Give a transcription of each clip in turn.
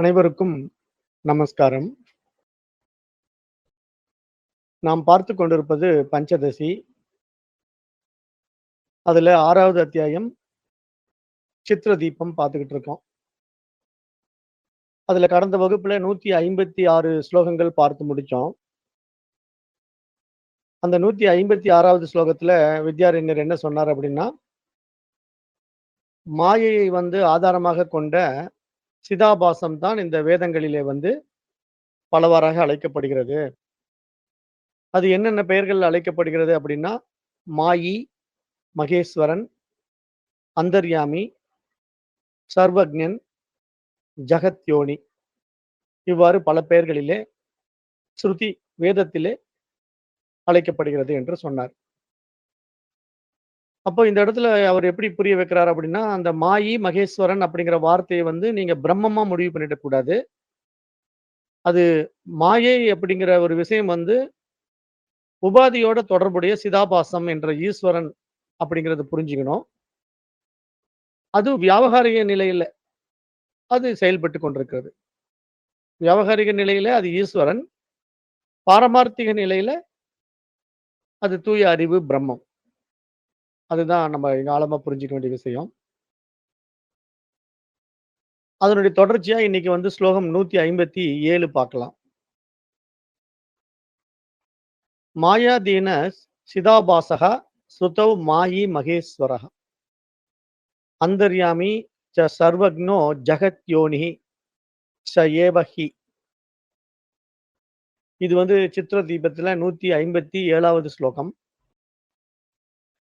அனைவருக்கும் நமஸ்காரம். நாம் பார்த்துக் கொண்டிருப்பது பஞ்சதசி. அதுல 6வது அத்தியாயம் சித்ர தீபம் பார்த்துக்கிட்டு இருக்கோம். அதுல கடந்த வகுப்புல 156 ஸ்லோகங்கள் பார்த்து முடிச்சோம். அந்த 156வது ஸ்லோகத்துல வித்யாரண்யர் என்ன சொன்னார் அப்படின்னா, மாயையை ஆதாரமாக கொண்ட சிதாபாசம் தான் இந்த வேதங்களிலே பலவாறாக அழைக்கப்படுகிறது. அது என்னென்ன பெயர்கள் அழைக்கப்படுகிறது அப்படின்னா, மாயி, மகேஸ்வரன், அந்தர்யாமி, சர்வக்ஞன், ஜகத்யோனி இவ்வாறு பல பெயர்களிலே ஸ்ருதி வேதத்திலே அழைக்கப்படுகிறது என்று சொன்னார். அப்போ இந்த இடத்துல அவர் எப்படி புரிய வைக்கிறார் அப்படின்னா, அந்த மாயி, மகேஸ்வரன் அப்படிங்கிற வார்த்தையை நீங்க பிரம்மமா முடிவு பண்ணிடக் கூடாது. அது மாயை அப்படிங்கிற ஒரு விஷயம் உபாதியோட தொடர்புடைய சிதாபாசம் என்ற ஈஸ்வரன் அப்படிங்கிறத புரிஞ்சுக்கணும். அது வியாவகாரிக நிலையில அது செயல்பட்டு கொண்டிருக்கிறது. வியாவகாரிக நிலையில அது ஈஸ்வரன், பாரமார்த்திக நிலையில அது தூய அறிவு பிரம்மம். அதுதான் நம்ம இங்க ஆழமா புரிஞ்சுக்க வேண்டிய விஷயம். அதனுடைய தொடர்ச்சியா இன்னைக்கு ஸ்லோகம் 157 பார்க்கலாம். மாயாதீன சிதாபாசக ஸ்ருதௌ மாயி மகேஸ்வரஹ அந்தர்யாமி ச சர்வக்னோ ஜகத்யோனிஹி ச ஏவஹி. இது சித்ர தீபத்துல 157வது ஸ்லோகம்.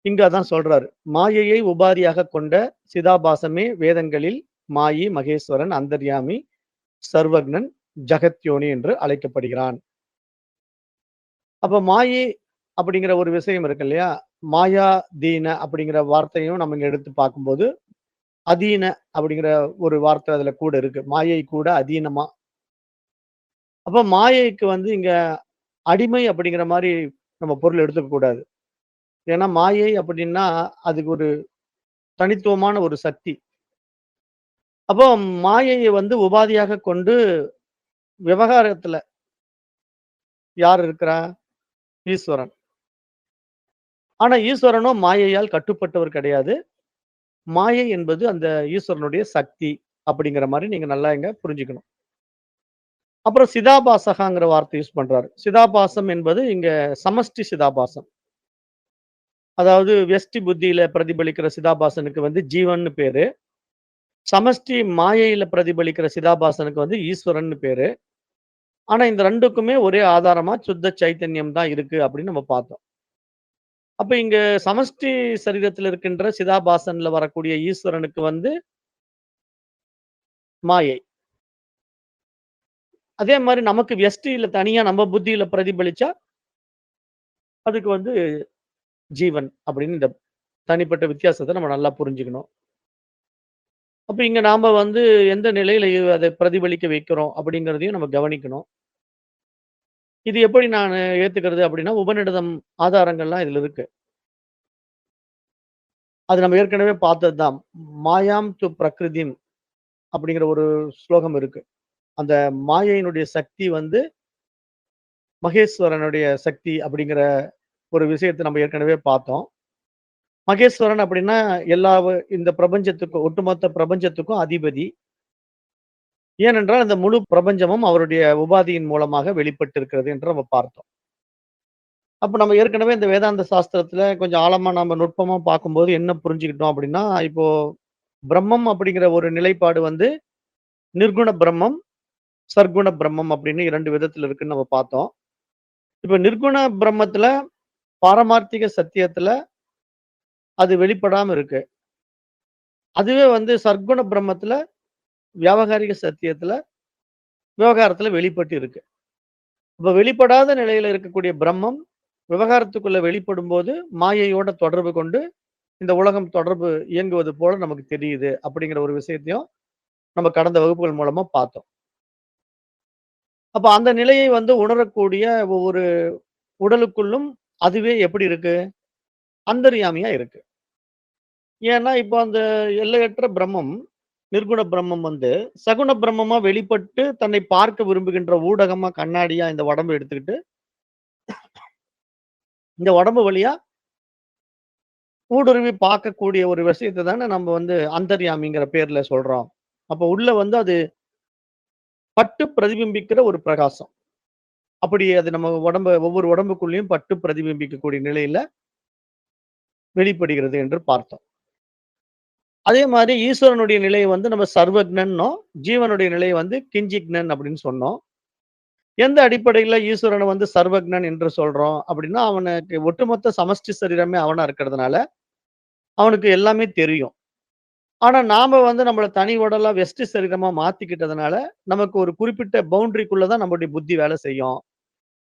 இங்க அதான் சொல்றாரு. மாயையை உபாதியாக கொண்ட சிதாபாசமே வேதங்களில் மாயி, மகேஸ்வரன், அந்தர்யாமி, சர்வக்னன், ஜகத்யோனி என்று அழைக்கப்படுகிறான். அப்ப மாயை அப்படிங்கிற ஒரு விஷயம் இருக்கு இல்லையா? மாயா தீன அப்படிங்கிற வார்த்தையும் நம்ம இங்க எடுத்து பார்க்கும்போது, அதீன அப்படிங்கிற ஒரு வார்த்தை அதுல கூட இருக்கு. மாயை கூட அதீனமா. அப்ப மாயைக்கு இங்க அடிமை அப்படிங்கிற மாரி நம்ம பொருள் எடுத்துக்க கூடாது. ஏன்னா மாயை அப்படின்னா, அதுக்கு ஒரு தனித்துவமான ஒரு சக்தி. அப்போ மாயையை உபாதியாக கொண்டு விவகாரத்துல யார் இருக்கிறா? ஈஸ்வரன். ஆனா ஈஸ்வரனும் மாயையால் கட்டுப்பட்டவர் கிடையாது. மாயை என்பது அந்த ஈஸ்வரனுடைய சக்தி அப்படிங்கிற மாரி நீங்க நல்லா இங்க புரிஞ்சுக்கணும். அப்புறம் சிதாபாசகாங்கிற வார்த்தை யூஸ் பண்றாரு. சிதாபாசம் என்பது இங்க சமஷ்டி சிதாபாசம். அதாவது வியஷ்டி புத்தியில பிரதிபலிக்கிற சிதாபாசனுக்கு ஜீவன்னு பேரு. சமஷ்டி மாயையில பிரதிபலிக்கிற சிதாபாசனுக்கு ஈஸ்வரன்னு பேரு. ஆனா இந்த 2க்குமே ஒரே ஆதாரமா சுத்த சைத்தன்யம் தான் இருக்கு அப்படின்னு நம்ம பார்த்தோம். அப்ப இங்க சமஷ்டி சரீரத்துல இருக்கின்ற சிதாபாசன்ல வரக்கூடிய ஈஸ்வரனுக்கு மாயை. அதே மாரி நமக்கு வியஷ்டியில தனியா நம்ம புத்தியில பிரதிபலிச்சா, அதுக்கு ஜீவன் அப்படின்னு இந்த தனிப்பட்ட வித்தியாசத்த நம்ம நல்லா புரிஞ்சுக்கணும். அப்ப இங்க நாம எந்த நிலையில அத பிரதிபலிக்க வைக்கிறோம் அப்படிங்கிறதையும் நம்ம கவனிக்கணும். இது எப்படி நானு ஏத்துக்கிறது அப்படின்னா, உபநிடதம் ஆதாரங்கள்லாம் இதுல இருக்கு. அது நம்ம ஏற்கனவே பார்த்தது தான். மாயாம் து பிரகிருதிம் அப்படிங்கிற ஒரு ஸ்லோகம் இருக்கு. அந்த மாயையினுடைய சக்தி மகேஸ்வரனுடைய சக்தி அப்படிங்கிற ஒரு விஷயத்த நம்ம ஏற்கனவே பார்த்தோம். மகேஸ்வரன் அப்படின்னா இந்த பிரபஞ்சத்துக்கும் ஒட்டுமொத்த பிரபஞ்சத்துக்கும் அதிபதி. ஏனென்றால் இந்த முழு பிரபஞ்சமும் அவருடைய உபாதியின் மூலமாக வெளிப்பட்டிருக்கிறது என்று நம்ம பார்த்தோம். அப்ப நம்ம ஏற்கனவே இந்த வேதாந்த சாஸ்திரத்துல கொஞ்சம் ஆழமா நம்ம நுட்பமா பார்க்கும்போது என்ன புரிஞ்சுக்கிட்டோம் அப்படின்னா, இப்போ பிரம்மம் அப்படிங்கிற ஒரு நிலைப்பாடு நிர்குண பிரம்மம், சர்க்குண பிரம்மம் அப்படின்னு 2 விதத்துல இருக்குன்னு நம்ம பார்த்தோம். இப்ப நிர்குண பிரம்மத்துல பாரமார்த்திக சத்தியத்துல அது வெளிப்படாம இருக்கு. அதுவே சர்க்குண பிரம்மத்துல வியாவகாரிக சத்தியத்துல விவகாரத்துல வெளிப்பட்டு இருக்கு. அப்ப வெளிப்படாத நிலையில இருக்கக்கூடிய பிரம்மம் விவகாரத்துக்குள்ள வெளிப்படும்போது மாயையோட தொடர்பு கொண்டு இந்த உலகம் தொடர்பு இயங்குவது போல நமக்கு தெரியுது அப்படிங்கிற ஒரு விஷயத்தையும் நம்ம கடந்த வகுப்புகள் மூலமா பார்த்தோம். அப்ப அந்த நிலையை உணரக்கூடிய ஒவ்வொரு உடலுக்குள்ளும் அதுவே எப்படி இருக்கு? அந்தர்யாமியா இருக்கு. ஏன்னா, இப்போ அந்த எல்லையற்ற பிரம்மம் நிர்குண பிரம்மம் வந்து சகுண பிரம்மமா வெளிப்பட்டு தன்னை பார்க்க விரும்புகின்ற ஊடகமா, கண்ணாடியா இந்த உடம்ப எடுத்துக்கிட்டு, இந்த உடம்பு வழியா ஊடுருவி பார்க்கக்கூடிய ஒரு விஷயத்த தானே நம்ம வந்து அந்தர்யாமிங்கிற பேர்ல சொல்றோம். அப்ப உள்ள வந்து அது பட்டு பிரதிபிம்பிக்கிற ஒரு பிரகாசம். அப்படி அது நம்ம ஒவ்வொரு உடம்புக்குள்ளேயும் பட்டு பிரதிபிம்பிக்கக்கூடிய நிலையில வெளிப்படுகிறது என்று பார்த்தோம். அதே மாரி ஈஸ்வரனுடைய நிலைய வந்து நம்ம சர்வக்ஞன்னோம். ஜீவனுடைய நிலைய வந்து கிஞ்சிக்ஞன் அப்படின்னு சொன்னோம். எந்த அடிப்படையில ஈஸ்வரன வந்து சர்வக்ஞன் என்று சொல்றோம் அப்படின்னா, அவனுக்கு ஒட்டுமொத்த சமஷ்டி சரீரமே அவனா இருக்கிறதுனால, அவனுக்கு எல்லாமே தெரியும். ஆனா நாம வந்து நம்மள தனி உடலா வெஸ்ட் சரீரமா மாத்திக்கிட்டதுனால, நமக்கு ஒரு குறிப்பிட்ட பவுண்டரிக்குள்ள தான் நம்முடைய புத்தி வேலை செய்யும்.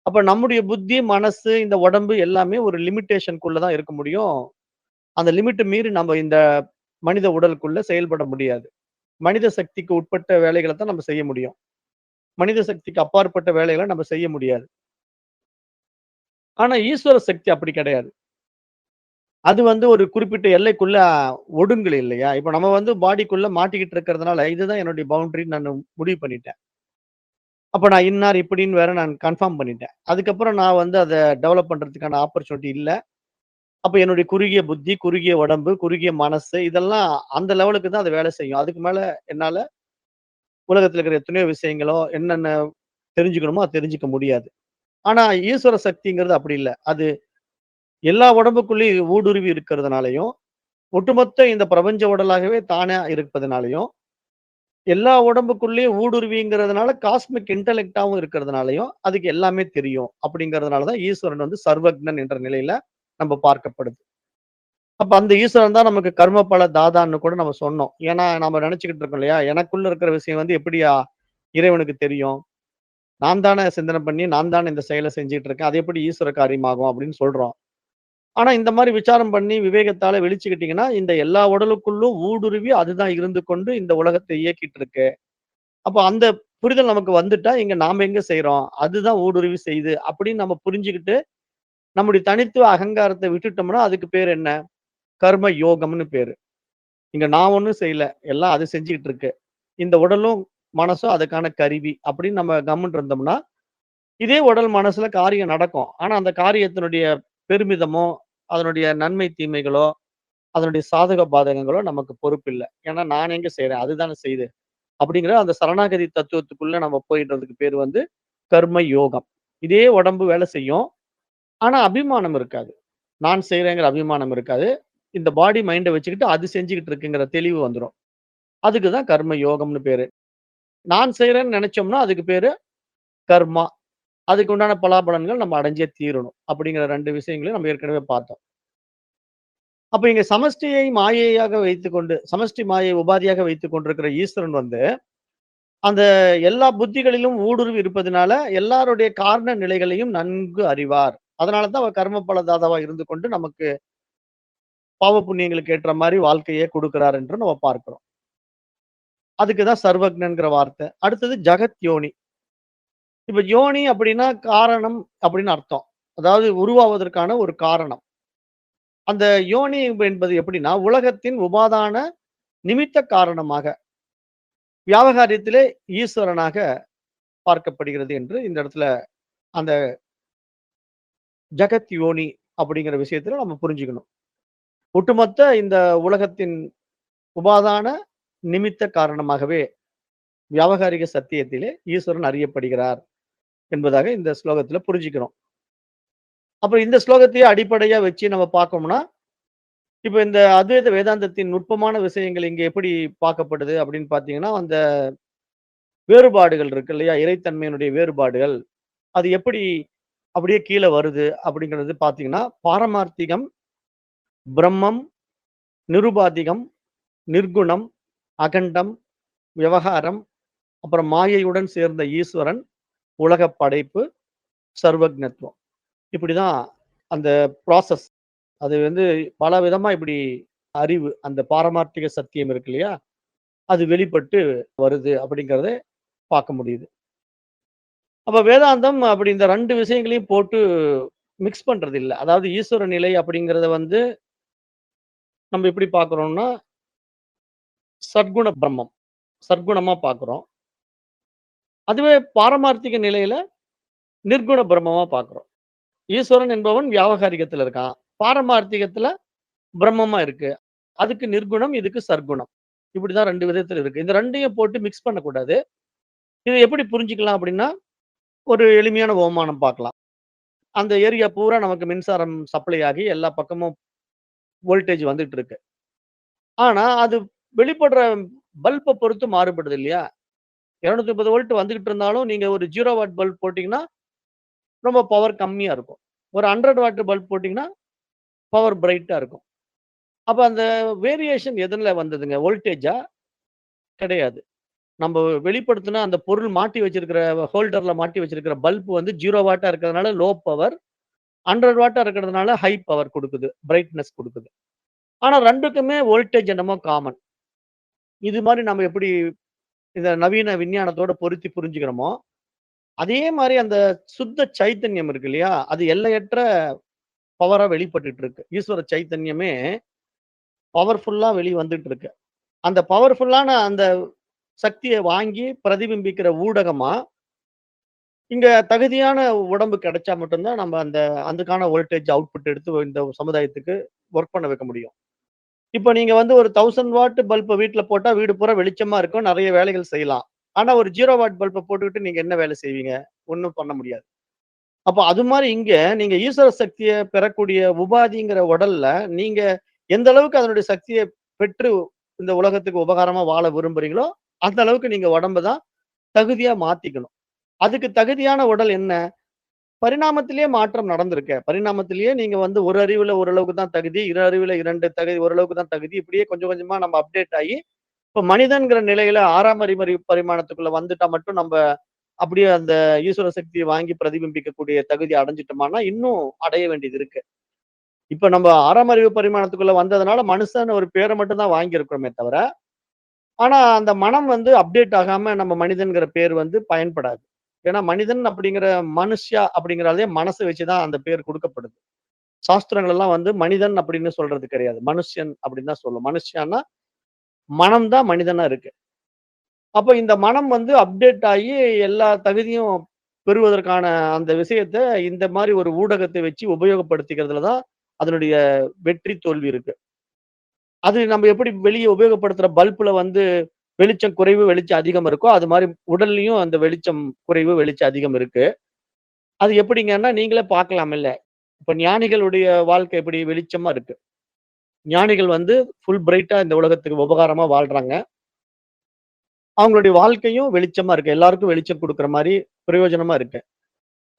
அப்ப நம்முடைய புத்தி, மனசு, இந்த உடம்பு எல்லாமே ஒரு லிமிட்டேஷன்க்குள்ள தான் இருக்க முடியும். அந்த லிமிட்ட மீறி நம்ம இந்த மனித உடலுக்குள்ள செயல்பட முடியாது. மனித சக்திக்கு உட்பட்ட வேலைகள தான் நம்ம செய்ய முடியும். மனித சக்திக்கு அப்பாற்பட்ட வேலைகள நம்ம செய்ய முடியாது. ஆனா ஈஸ்வர சக்தி அப்படி கிடையாது. அது வந்து ஒரு குறிப்பிட்ட எல்லைக்குள்ள ஒடுங்கல் இல்லையா? இப்ப நம்ம வந்து பாடிக்குள்ள மாட்டிக்கிட்டு இருக்கிறதுனால, இதுதான் என்னுடைய பவுண்டரின்னு நானு முடிவு பண்ணிட்டேன். அப்ப நான் இன்னார் இப்படின்னு வேற நான் கன்ஃபார்ம் பண்ணிட்டேன். அதுக்கப்புறம் நான் வந்து அத டெவலப் பண்றதுக்கான ஆப்பர்ச்சுனிட்டி இல்ல. அப்ப என்னுடைய குறுகிய புத்தி, குறுகிய உடம்பு, குறுகிய மனசு இதெல்லாம் அந்த லெவலுக்கு தான் அது வேலை செய்யும். அதுக்கு மேல என்னால உலகத்துல இருக்கிற எத்தனையோ விஷயங்களோ, என்னென்ன தெரிஞ்சுக்கணுமோ, அத தெரிஞ்சுக்க முடியாது. ஆனா ஈஸ்வர சக்திங்கிறது அப்படி இல்ல. அது எல்லா உடம்புக்குள்ளயும் ஊடுருவி இருக்கிறதுனாலயும், ஒட்டுமொத்த இந்த பிரபஞ்ச உடலாகவே தானா இருப்பதனாலயும், எல்லா உடம்புக்குள்ளயும் ஊடுருவிங்கிறதுனால காஸ்மிக் இன்டலெக்ட்டாவும் இருக்கிறதுனாலயும், அதுக்கு எல்லாமே தெரியும். அப்படிங்கிறதுனால தான் ஈஸ்வரன் வந்து சர்வக்ஞன் என்ற நிலையில நம்ம பார்க்கப்படுது. அப்ப அந்த ஈஸ்வரன் தான் நமக்கு கர்ம பல தாதான்னு கூட நம்ம சொன்னோம். ஏன்னா நம்ம நெனச்சுக்கிட்டு இருக்கோம் இல்லையா? எனக்குள்ள இருக்கிற விஷயம் வந்து எப்படியா இறைவனுக்கு தெரியும்? நான் தானே சிந்தனை பண்ணி, நான் தானே இந்த செயல செஞ்சுட்டு இருக்கேன். அது எப்படி ஈஸ்வர காரியமாகும் அப்படின்னு சொல்றோம். ஆனா இந்த மாரி விசாரம் பண்ணி விவேகத்தால விழிச்சுக்கிட்டீங்கன்னா, இந்த எல்லா உடலுக்குள்ளும் ஊடுருவி அதுதான் இருந்து கொண்டு இந்த உலகத்தை இயக்கிட்டு இருக்கு. அப்ப அந்த புரிதல் நமக்கு வந்துட்டா, இங்க நாம எங்க செய்றோம்? அதுதான் ஊடுருவி செய்யுது. அப்படின்னு நம்ம புரிஞ்சுகிட்டு, நம்முடைய தனித்துவ அகங்காரத்த விட்டுட்டோம்னா, அதுக்கு பேர் என்ன? கர்ம யோகம்னு பேரு. இங்க நான் ஒண்ணும் செய்யல. எல்லாம் அது செஞ்சுகிட்டு இருக்கு. இந்த உடலும், மனசும் அதுக்கான கருவி. அப்படின்னு நம்ம கம்முனு இருந்தோம்னா, இதே உடல், மனசுல காரியம் நடக்கும். ஆனா அந்த காரியத்தினுடைய பெருமிதமோ, அதனுடைய நன்மை, தீமைகளோ, அதனுடைய சாதக பாதகங்களோ நமக்கு பொறுப்பில்ல. ஏன்னா நான் எங்க செய்றேன்? அதுதானே செய்யுது. அப்படிங்கிற அந்த சரணாகதி தத்துவத்துக்குள்ள நம்ம போயிடுறதுக்கு பேரு வந்து கர்ம யோகம். இதே உடம்பு வேலை செய்யும். ஆனா அபிமானம் இருக்காது. நான் செய்றேங்கிற அபிமானம் இருக்காது. இந்த பாடி மைண்ட வச்சுக்கிட்டு அது செஞ்சுகிட்டு இருக்குங்கிற தெளிவு வந்துரும். அதுக்கு தான் கர்ம யோகம்னு பேரு. நான் செய்றேன்னு நெனச்சோம்னா, அதுக்கு பேரு கர்மா. அதுக்கு உண்டான பலாபலன்கள் நம்ம அடைஞ்சே தீரணும். அப்படிங்கிற 2 விஷயங்களையும் நம்ம ஏற்கனவே பார்த்தோம். அப்ப இங்க சமஷ்டியை மாயையாக வைத்துக்கொண்டு சமஷ்டி மாயை உபாதியாக வைத்துக் கொண்டிருக்கிற ஈஸ்வரன் வந்து, அந்த எல்லா புத்திகளிலும் ஊடுருவி இருப்பதனால, எல்லாருடைய காரண நிலைகளையும் நன்கு அறிவார். அதனால தான் அவர் கர்ம பல தாதாவா இருந்து கொண்டு நமக்கு பாவ புண்ணியங்களுக்கு ஏற்ற மாரி வாழ்க்கைய குடுக்கிறார் என்று நம்ம பார்க்கிறோம். அதுக்கு தான் சர்வக்ஞன்ங்கிற வார்த்தை. அடுத்தது ஜகத் யோனி. இப்ப யோனி அப்படின்னா காரணம் அப்படின்னு அர்த்தம். அதாவது உருவாவதற்கான ஒரு காரணம். அந்த யோனி என்பது எப்படின்னா, உலகத்தின் உபாதான நிமித்த காரணமாக, வியாவகாரியத்திலே ஈஸ்வரனாக பார்க்கப்படுகிறது என்று இந்த இடத்துல அந்த ஜகத் யோனி அப்படிங்கிற விஷயத்துல நம்ம புரிஞ்சுக்கணும். ஒட்டுமொத்த இந்த உலகத்தின் உபாதான நிமித்த காரணமாகவே வியாவகாரிக சத்தியத்திலே ஈஸ்வரன் அறியப்படுகிறார் என்பதாக இந்த ஸ்லோகத்துல புரிஞ்சுக்கிறோம். அப்புறம் இந்த ஸ்லோகத்தையே அடிப்படையா வச்சு நம்ம பார்க்கோம்னா, இப்ப இந்த அத்வைத வேதாந்தத்தின் நுட்பமான விஷயங்கள் இங்க எப்படி பார்க்கப்படுது அப்படின்னு பார்த்தீங்கன்னா, அந்த வேறுபாடுகள் இருக்கு இல்லையா? இறைத்தன்மையினுடைய வேறுபாடுகள். அது எப்படி அப்படியே கீழ வருது அப்படிங்கிறது பார்த்தீங்கன்னா, பாரமார்த்திகம், பிரம்மம், நிருபாதிகம், நிர்குணம், அகண்டம், விவகாரம், அப்புறம் மாயையுடன் சேர்ந்த ஈஸ்வரன், உலகப் படைப்பு, சர்வக்ஞத்துவம். இப்படிதான் அந்த ப்ராசஸ். அது வந்து பல விதமா இப்படி அறிவு, அந்த பாரமார்த்திக சத்தியம் இருக்கு இல்லையா? அது வெளிப்பட்டு வருது அப்படிங்கிறத பார்க்க முடியுது. அப்ப வேதாந்தம் அப்படி இந்த 2 விஷயங்களையும் போட்டு மிக்ஸ் பண்றது இல்ல. அதாவது ஈஸ்வர நிலை அப்படிங்கிறத வந்து நம்ம எப்படி பார்க்கிறோம்னா, சத்குண பிரம்மம். சத்குணமா பார்க்கிறோம். அதுவே பாரமார்த்திக நிலையில நிர்குண பிரம்மமா பார்க்கிறோம். ஈஸ்வரன் என்பவன் வியாவகாரிகத்துல இருக்கான். பாரமார்த்திகத்துல பிரம்மமா இருக்கு. அதுக்கு நிர்குணம், இதுக்கு சற்குணம். இப்படிதான் 2 விதத்துல இருக்கு. இந்த 2யும் போட்டு மிக்ஸ் பண்ணக்கூடாது. இத எப்படி புரிஞ்சுக்கலாம் அப்படின்னா, ஒரு எளிமையான உவமானம் பார்க்கலாம். அந்த ஏரியா பூரா நமக்கு மின்சாரம் சப்ளை ஆகி எல்லா பக்கமும் வோல்டேஜ் வந்துட்டு இருக்கு. ஆனா, அது வெளிப்படுற பல்ப பொறுத்து மாறுபடுது இல்லையா? 230 வோல்ட் வந்துகிட்டு இருந்தாலும், நீங்க ஒரு 0 வாட் பல்ப் போட்டீங்கன்னா, ரொம்ப பவர் கம்மியா இருக்கும். ஒரு 100 வாட் பல்ப் போட்டீங்கன்னா, பவர் பிரைட்டா இருக்கும். அப்ப அந்த வேரியேஷன் எதுல வந்ததுங்க? வோல்டேஜா? கிடையாது. நம்ப வெளிப்படுத்தின அந்த பொருள் மாட்டி வச்சிருக்கிற ஹோல்டர்ல மாட்டி வச்சிருக்கிற பல்ப் வந்து 0 வாட்டா இருக்கிறதுனால லோ பவர். 100 வாட்டா இருக்கிறதுனால ஹை பவர் குடுக்குது. பிரைட்னஸ் குடுக்குது. ஆனா 2க்குமே வோல்டேஜ் என்னமோ காமன். இது மாரி நம்ம எப்படி இந்த நவீன விஞ்ஞானத்தோட பொருத்தி புரிஞ்சுக்கிறோமோ, அதே மாரி அந்த சுத்த சைத்தன்யம் இருக்கு இல்லையா? அது எல்லையற்ற பவரா வெளிப்பட்டுட்டு இருக்கு. ஈஸ்வர சைத்தன்யமே பவர்ஃபுல்லா வெளிய வந்துட்டு இருக்கு. அந்த பவர்ஃபுல்லான அந்த சக்திய வாங்கி பிரதிபிம்பிக்கிற ஊடகமா, இங்க தகுதியான உடம்பு கிடைச்சா மட்டும் தான் நம்ம அதுக்கான வோல்டேஜ் அவுட்புட் எடுத்து இந்த சமுதாயத்துக்கு வொர்க் பண்ண வைக்க முடியும். இப்ப நீங்க வந்து ஒரு 1000 வாட் பல்ப வீட்ல போட்டா வீடு பூரா வெளிச்சமா இருக்கும். நெறைய வேலைகள் செய்யலாம். ஆனா ஒரு 0 வாட் பல்ப போட்டுக்கிட்டு நீங்க என்ன வேலை செய்வீங்க? ஒண்ணும் பண்ண முடியாது. அப்ப அது மாரி இங்க நீங்க ஈஸ்வர சக்திய பெறக்கூடிய உபாதிங்கிற உடல்ல, நீங்க எந்த அளவுக்கு அதனுடைய சக்திய பெற்று இந்த உலகத்துக்கு உபகாரமா வாழ விரும்புறீங்களோ, அந்த அளவுக்கு நீங்க உடம்ப தான் தகுதியா மாத்திக்கணும். அதுக்கு தகுதியான உடல் என்ன? பரிணாமத்திலேயே மாற்றம் நடந்திருக்கே. பரிணாமத்திலேயே நீங்க வந்து ஒரு அறிவுல ஓரளவுக்கு தான் தகுதி, இரு அறிவுல 2 தகுதி ஓரளவுக்கு தான் தகுதி. இப்படியே கொஞ்சம் கொஞ்சமா நம்ம அப்டேட் ஆயி, இப்ப மனிதன்கிற நிலையில 6ஆம் அறிமறி பரிமாணத்துக்குள்ள வந்துட்டா மட்டும் நம்ப அப்படியே அந்த ஈஸ்வர சக்திய வாங்கி பிரதிபிம்பிக்கக்கூடிய தகுதி அடைஞ்சுட்டோமான்னா, இன்னும் அடைய வேண்டியது இருக்கு. இப்ப நம்ம 6ஆம் அறிவு பரிமாணத்துக்குள்ள வந்ததுனால மனுஷன்னு ஒரு பேர மட்டும் தான் வாங்கியிருக்கிறோமே தவிர, ஆனா அந்த மனம் வந்து அப்டேட் ஆகாம நம்ம மனிதன்கிற பேர் வந்து பயன்படாது. ஏன்னா மனிதன் அப்படிங்கிற மனுஷ்யா அப்படிங்கிறாலே மனச வச்சு தான் அந்த பேர் குடுக்கப்படுது. சாஸ்திரங்கள் எல்லாம் வந்து மனிதன் அப்படின்னு சொல்றது கிடையாது. மனுஷ்யன் அப்படின்னு தான் சொல்லும். மனுஷ்யான்னா மனம் தான் மனிதனா இருக்கு. அப்ப இந்த மனம் வந்து அப்டேட் ஆயி எல்லா தகுதியும் பெறுவதற்கான அந்த விஷயத்த இந்த மாரி ஒரு ஊடகத்தை வச்சு உபயோகப்படுத்திக்கிறதுல தான் அதனுடைய வெற்றி, தோல்வி இருக்கு. அது நம்ம எப்படி வெளிய உபயோகப்படுத்துற பல்புல வந்து வெளிச்சம் குறைவு, வெளிச்சம் அதிகம் இருக்கோ, அது மாரி உடல்லயும் அந்த வெளிச்சம் குறைவு, வெளிச்சம் அதிகம் இருக்கு. அது எப்படிங்கன்னா, நீங்களே பார்க்கலாமில்ல. இப்ப ஞானிகளுடைய வாழ்க்கை எப்படி வெளிச்சமா இருக்கு. ஞானிகள் வந்து ஃபுல் பிரைட்டா இந்த உலகத்துக்கு உபகாரமா வாழ்றாங்க. அவங்களுடைய வாழ்க்கையும் வெளிச்சமா இருக்கு. எல்லாருக்கும் வெளிச்சம் குடுக்குற மாரி பிரயோஜனமா இருக்கு.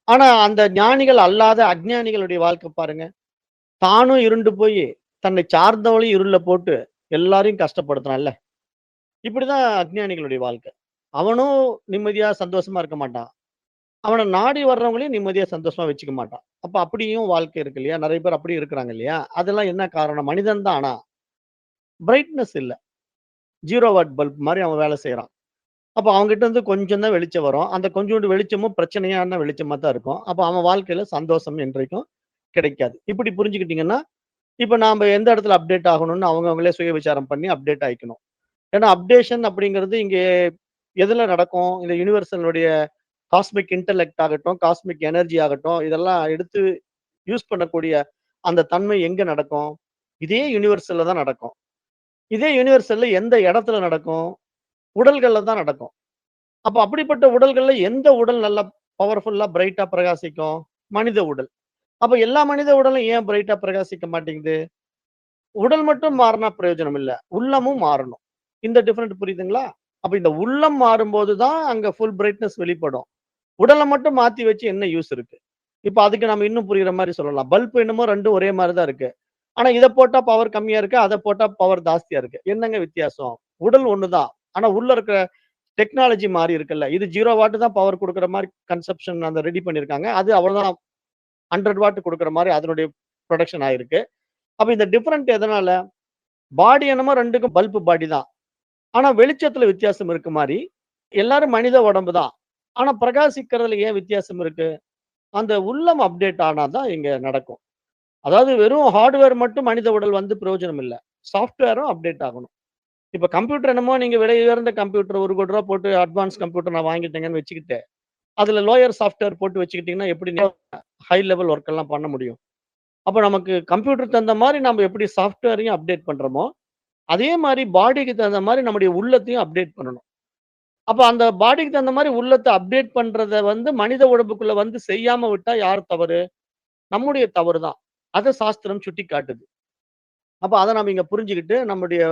ஆனா, அந்த ஞானிகள் அல்லாத அஞ்ஞானிகளுடைய வாழ்க்கை பாருங்க. தானும் இருண்டு போயி, தன்னை சார்ந்தவளையும் இருள்ல போட்டு எல்லாரையும் கஷ்டப்படுத்துறான்ல. இப்படிதான் அஞ்ஞானிகளுடைய வாழ்க்கை. அவனும் நிம்மதியா, சந்தோஷமா இருக்க மாட்டான். அவன நாடி வர்றவங்களையும் நிம்மதியா, சந்தோஷமா வச்சுக்க மாட்டான். அப்ப அப்படியும் வாழ்க்கை இருக்கு இல்லையா? நெறைய பேர் அப்படியும் இருக்கிறாங்க இல்லையா? அதெல்லாம் என்ன காரணம்? மனிதன் தான் ஆனா. பிரைட்னஸ் இல்ல. 0 வாட் பல்ப் மாரி அவன் வேலை செய்றான். அப்ப அவன்கிட்ட இருந்து கொஞ்சம் தான் வெளிச்சம் வரும். அந்த கொஞ்சூண்டு வெளிச்சமும் பிரச்சனையான வெளிச்சமா தான் இருக்கும். அப்ப அவன் வாழ்க்கையில சந்தோஷம் என்றைக்கும் கிடைக்காது. இப்படி புரிஞ்சுக்கிட்டீங்கன்னா, இப்ப நாம எந்த இடத்துல அப்டேட் ஆகணும்னு அவங்கவங்களே சுய விசாரம் பண்ணி அப்டேட் ஆயிக்கணும். ஏன்னா அப்டேஷன் அப்படிங்கிறது இங்கே எதுல நடக்கும்? இந்த யுனிவர்சலுடைய காஸ்மிக் இன்டலெக்ட் ஆகட்டும், காஸ்மிக் எனர்ஜி ஆகட்டும், இதெல்லாம் எடுத்து யூஸ் பண்ணக்கூடிய அந்த தன்மை எங்க நடக்கும்? இதே யுனிவர்சல்ல தான் நடக்கும். இதே யுனிவர்சல்ல எந்த இடத்துல நடக்கும்? உடல்கள்ல தான் நடக்கும். அப்ப அப்படிப்பட்ட உடல்கள்ல எந்த உடல் நல்லா பவர்ஃபுல்லா பிரைட்டா பிரகாசிக்கும்? மனித உடல். அப்ப எல்லா மனித உடலும் ஏன் பிரைட்டா பிரகாசிக்க மாட்டேங்குது? உடல் மட்டும் மாறுனா பிரயோஜனம் இல்ல. உள்ளமும் மாறணும். இந்த டிஃபரெண்ட் புரியுதுங்களா? அப்ப இந்த உள்ளம் மாறும்போது தான் அங்க ஃபுல் பிரைட்னஸ் வெளிப்படும். உடல மட்டும் மாத்தி வச்சு என்ன யூஸ் இருக்கு? இப்ப அதுக்கு நம்ம இன்னும் புரியிற மாரி சொல்லலாம். பல்ப் என்னமோ 2ம் ஒரே மாரி தான் இருக்கு. ஆனா இத போட்டா பவர் கம்மியா இருக்கு. அத போட்டா பவர் ஜாஸ்தியா இருக்கு. என்னங்க வித்தியாசம்? உடல் ஒண்ணு தான். ஆனா உள்ள இருக்க டெக்னாலஜி மாறி இருக்குல்ல. இது 0 வாட் தான் பவர் குடுக்குற மாரி கன்செப்ஷன் அந்த ரெடி பண்ணியிருக்காங்க. அது அவ்வளவுதான் 100 வாட் குடுக்குற மாரி அதனுடைய புரொடக்ஷன் ஆயிருக்கு. அப்ப இந்த டிஃபரெண்ட் எதனால? பாடி என்னமோ 2க்கும் பல்ப் பாடி தான். ஆனா வெளிச்சத்துல வித்தியாசம் இருக்கு மாரி, எல்லாரும் மனித உடம்பு தான். ஆனா பிரகாசிக்கிறதுல ஏன் வித்தியாசம் இருக்கு? அந்த உள்ளம் அப்டேட் ஆனா தான் இங்க நடக்கும். அதாவது வெறும் ஹார்ட்வேர் மட்டும் மனித உடல் வந்து பிரயோஜனம் இல்ல. சாஃப்ட்வேரும் அப்டேட் ஆகணும். இப்ப கம்ப்யூட்டர் என்னமோ நீங்க விலை உயர்ந்த கம்ப்யூட்டர் ரூ. 1,00,00,000 போட்டு அட்வான்ஸ் கம்ப்யூட்டர் நான் வாங்கிட்டேங்கன்னு வச்சுக்கிட்டு, அதுல லோயர் சாஃப்ட்வேர் போட்டு வச்சுக்கிட்டீங்கன்னா, எப்படி நீங்க ஹை லெவல் ஒர்க் எல்லாம் பண்ண முடியும்? அப்ப நமக்கு கம்ப்யூட்டருக்கு தகுந்த மாரி நம்ம எப்படி சாஃப்ட்வேரையும் அப்டேட் பண்றோமோ, அதே மாரி பாடிக்கு தகுந்த மாரி நம்முடைய உள்ளத்தையும் அப்டேட் பண்ணணும். அப்ப அந்த பாடிக்கு தகுந்த மாரி உள்ளத்த அப்டேட் பண்றத வந்து மனித உடம்புக்குள்ள வந்து செய்யாம விட்டா யார் தவறு? நம்முடைய தவறு தான். அத சாஸ்திரம் சுட்டிக்காட்டுது. அப்ப அத நாம இங்க புரிஞ்சுகிட்டு, நம்முடைய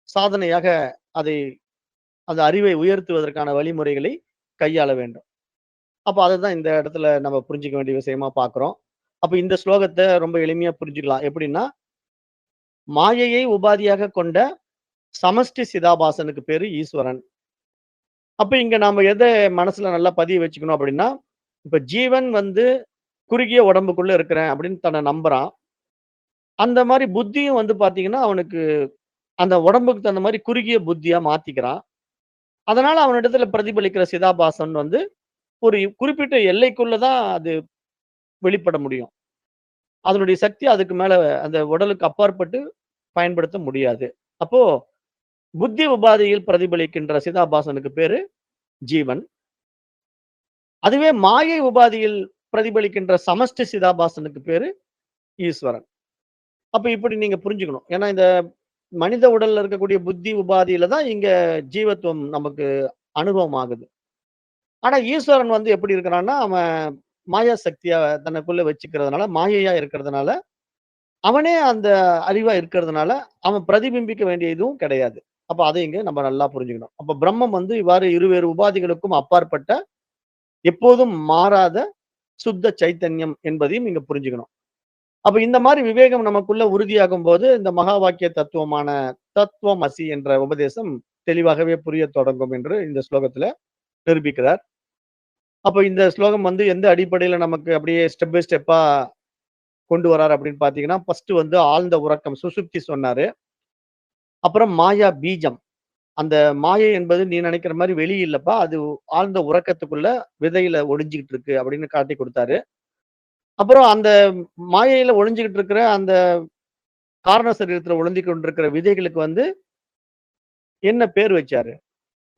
சாதனையாக அதை அந்த அறிவை உயர்த்துவதற்கான வழிமுறைகளை கையாள வேண்டும். அப்ப அததான் இந்த இடத்துல நம்ம புரிஞ்சுக்க வேண்டிய விஷயமா பார்க்கிறோம். அப்ப இந்த ஸ்லோகத்த ரொம்ப எளிமையா புரிஞ்சுக்கலாம். எப்படின்னா, மாயையை உபாதியாக கொண்ட சமஷ்டி சிதாபாசனுக்கு பேரு ஈஸ்வரன். அப்ப இங்க நாம எத மனசுல நல்லா பதிய வச்சுக்கணும் அப்படின்னா, இப்ப ஜீவன் வந்து குறுகிய உடம்புக்குள்ள இருக்கிறேன் அப்படின்னு தன்னை நம்புறான். அந்த மாரி புத்தியும் வந்து பார்த்தீங்கன்னா, அவனுக்கு அந்த உடம்புக்கு தகுந்த மாரி குறுகிய புத்தியா மாத்திக்கிறான். அதனால அவனிடத்துல பிரதிபலிக்கிற சிதாபாசன் வந்து ஒரு குறிப்பிட்ட எல்லைக்குள்ள தான் அது வெளிப்பட முடியும். அதனுடைய சக்தி அதுக்கு மேல அந்த உடலுக்கு அப்பாற்பட்டு பயன்படுத்த முடியாது. அப்போ புத்தி உபாதியில் பிரதிபலிக்கின்ற சிதாபாசனுக்கு பேரு ஜீவன். அதுவே மாயை உபாதியில் பிரதிபலிக்கின்ற சமஷ்டி சிதாபாசனுக்கு பேரு ஈஸ்வரன். அப்ப இப்படி நீங்க புரிஞ்சுக்கணும். ஏன்னா இந்த மனித உடல்ல இருக்கக்கூடிய புத்தி உபாதியில தான் இங்க ஜீவத்துவம் நமக்கு அனுபவம் ஆகுது. ஆனா ஈஸ்வரன் வந்து எப்படி இருக்கிறான்னா, அவன் மாயா சக்தியா தனக்குள்ள வச்சுக்கிறதுனால, மாயையா இருக்கிறதுனால, அவனே அந்த அறிவா இருக்கிறதுனால, அவன் பிரதிபிம்பிக்க வேண்டிய இதுவும் கிடையாது. அப்ப அதை இங்க நம்ம நல்லா புரிஞ்சுக்கணும். அப்ப பிரம்மம் வந்து இவ்வாறு இருவேறு உபாதிகளுக்கும் அப்பாற்பட்ட, எப்போதும் மாறாத சுத்த சைத்தன்யம் என்பதையும் இங்க புரிஞ்சுக்கணும். அப்ப இந்த மாரி விவேகம் நமக்குள்ள உறுதியாகும்போது, இந்த மகா வாக்கிய தத்துவமான தத்துவமசி என்ற உபதேசம் தெளிவாகவே புரியத் தொடங்கும் என்று இந்த ஸ்லோகத்துல நிரூபிக்கிறார். அப்ப இந்த ஸ்லோகம் வந்து எந்த அடிப்படையில நமக்கு அப்படியே ஸ்டெப் பை ஸ்டெப்பா கொண்டு வராரு அப்படின்னு பார்த்தீங்கன்னா, ஃபர்ஸ்ட் வந்து ஆழ்ந்த உறக்கம் சுசுப்தி சொன்னாரு. அப்புறம் மாயா பீஜம். அந்த மாயை என்பது நீ நினைக்கிற மாரி வெளி இல்லப்பா. அது ஆழ்ந்த உறக்கத்துக்குள்ள விதையில ஒளிஞ்சுகிட்டு இருக்கு அப்படின்னு காட்டிக் குடுத்தாரு. அப்புறம் அந்த மாயையில ஒளிஞ்சுகிட்டு இருக்கிற அந்த காரண சரீரத்துல ஒளிஞ்சிக் கொண்டிருக்கிற விதைகளுக்கு வந்து என்ன பேர் வச்சாரு?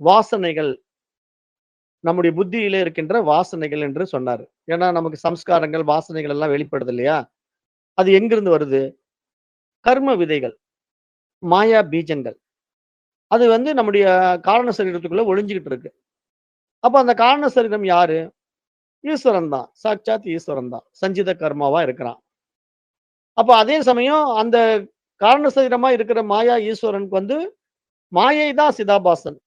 வாசனைகள். நம்முடைய புத்தியிலே இருக்கின்ற வாசனைகள் என்று சொன்னாரு. ஏன்னா நமக்கு சம்ஸ்காரங்கள், வாசனைகள் எல்லாம் வெளிப்படுது இல்லையா? அது எங்கிருந்து வருது? கர்ம விதைகள், மாயா பீஜங்கள். அது வந்து நம்முடைய காரண சரீரத்துக்குள்ள ஒளிஞ்சுகிட்டு இருக்கு. அப்ப அந்த காரண சரீரம் யாரு? ஈஸ்வரன் தான். சாட்சாத் ஈஸ்வரன் தான். சஞ்சித கர்மாவா இருக்கிறான். அப்ப அதே சமயம் அந்த காரண சரீரமா இருக்கிற மாயா ஈஸ்வரனுக்கு வந்து மாயை தான் சிதாபாசன்.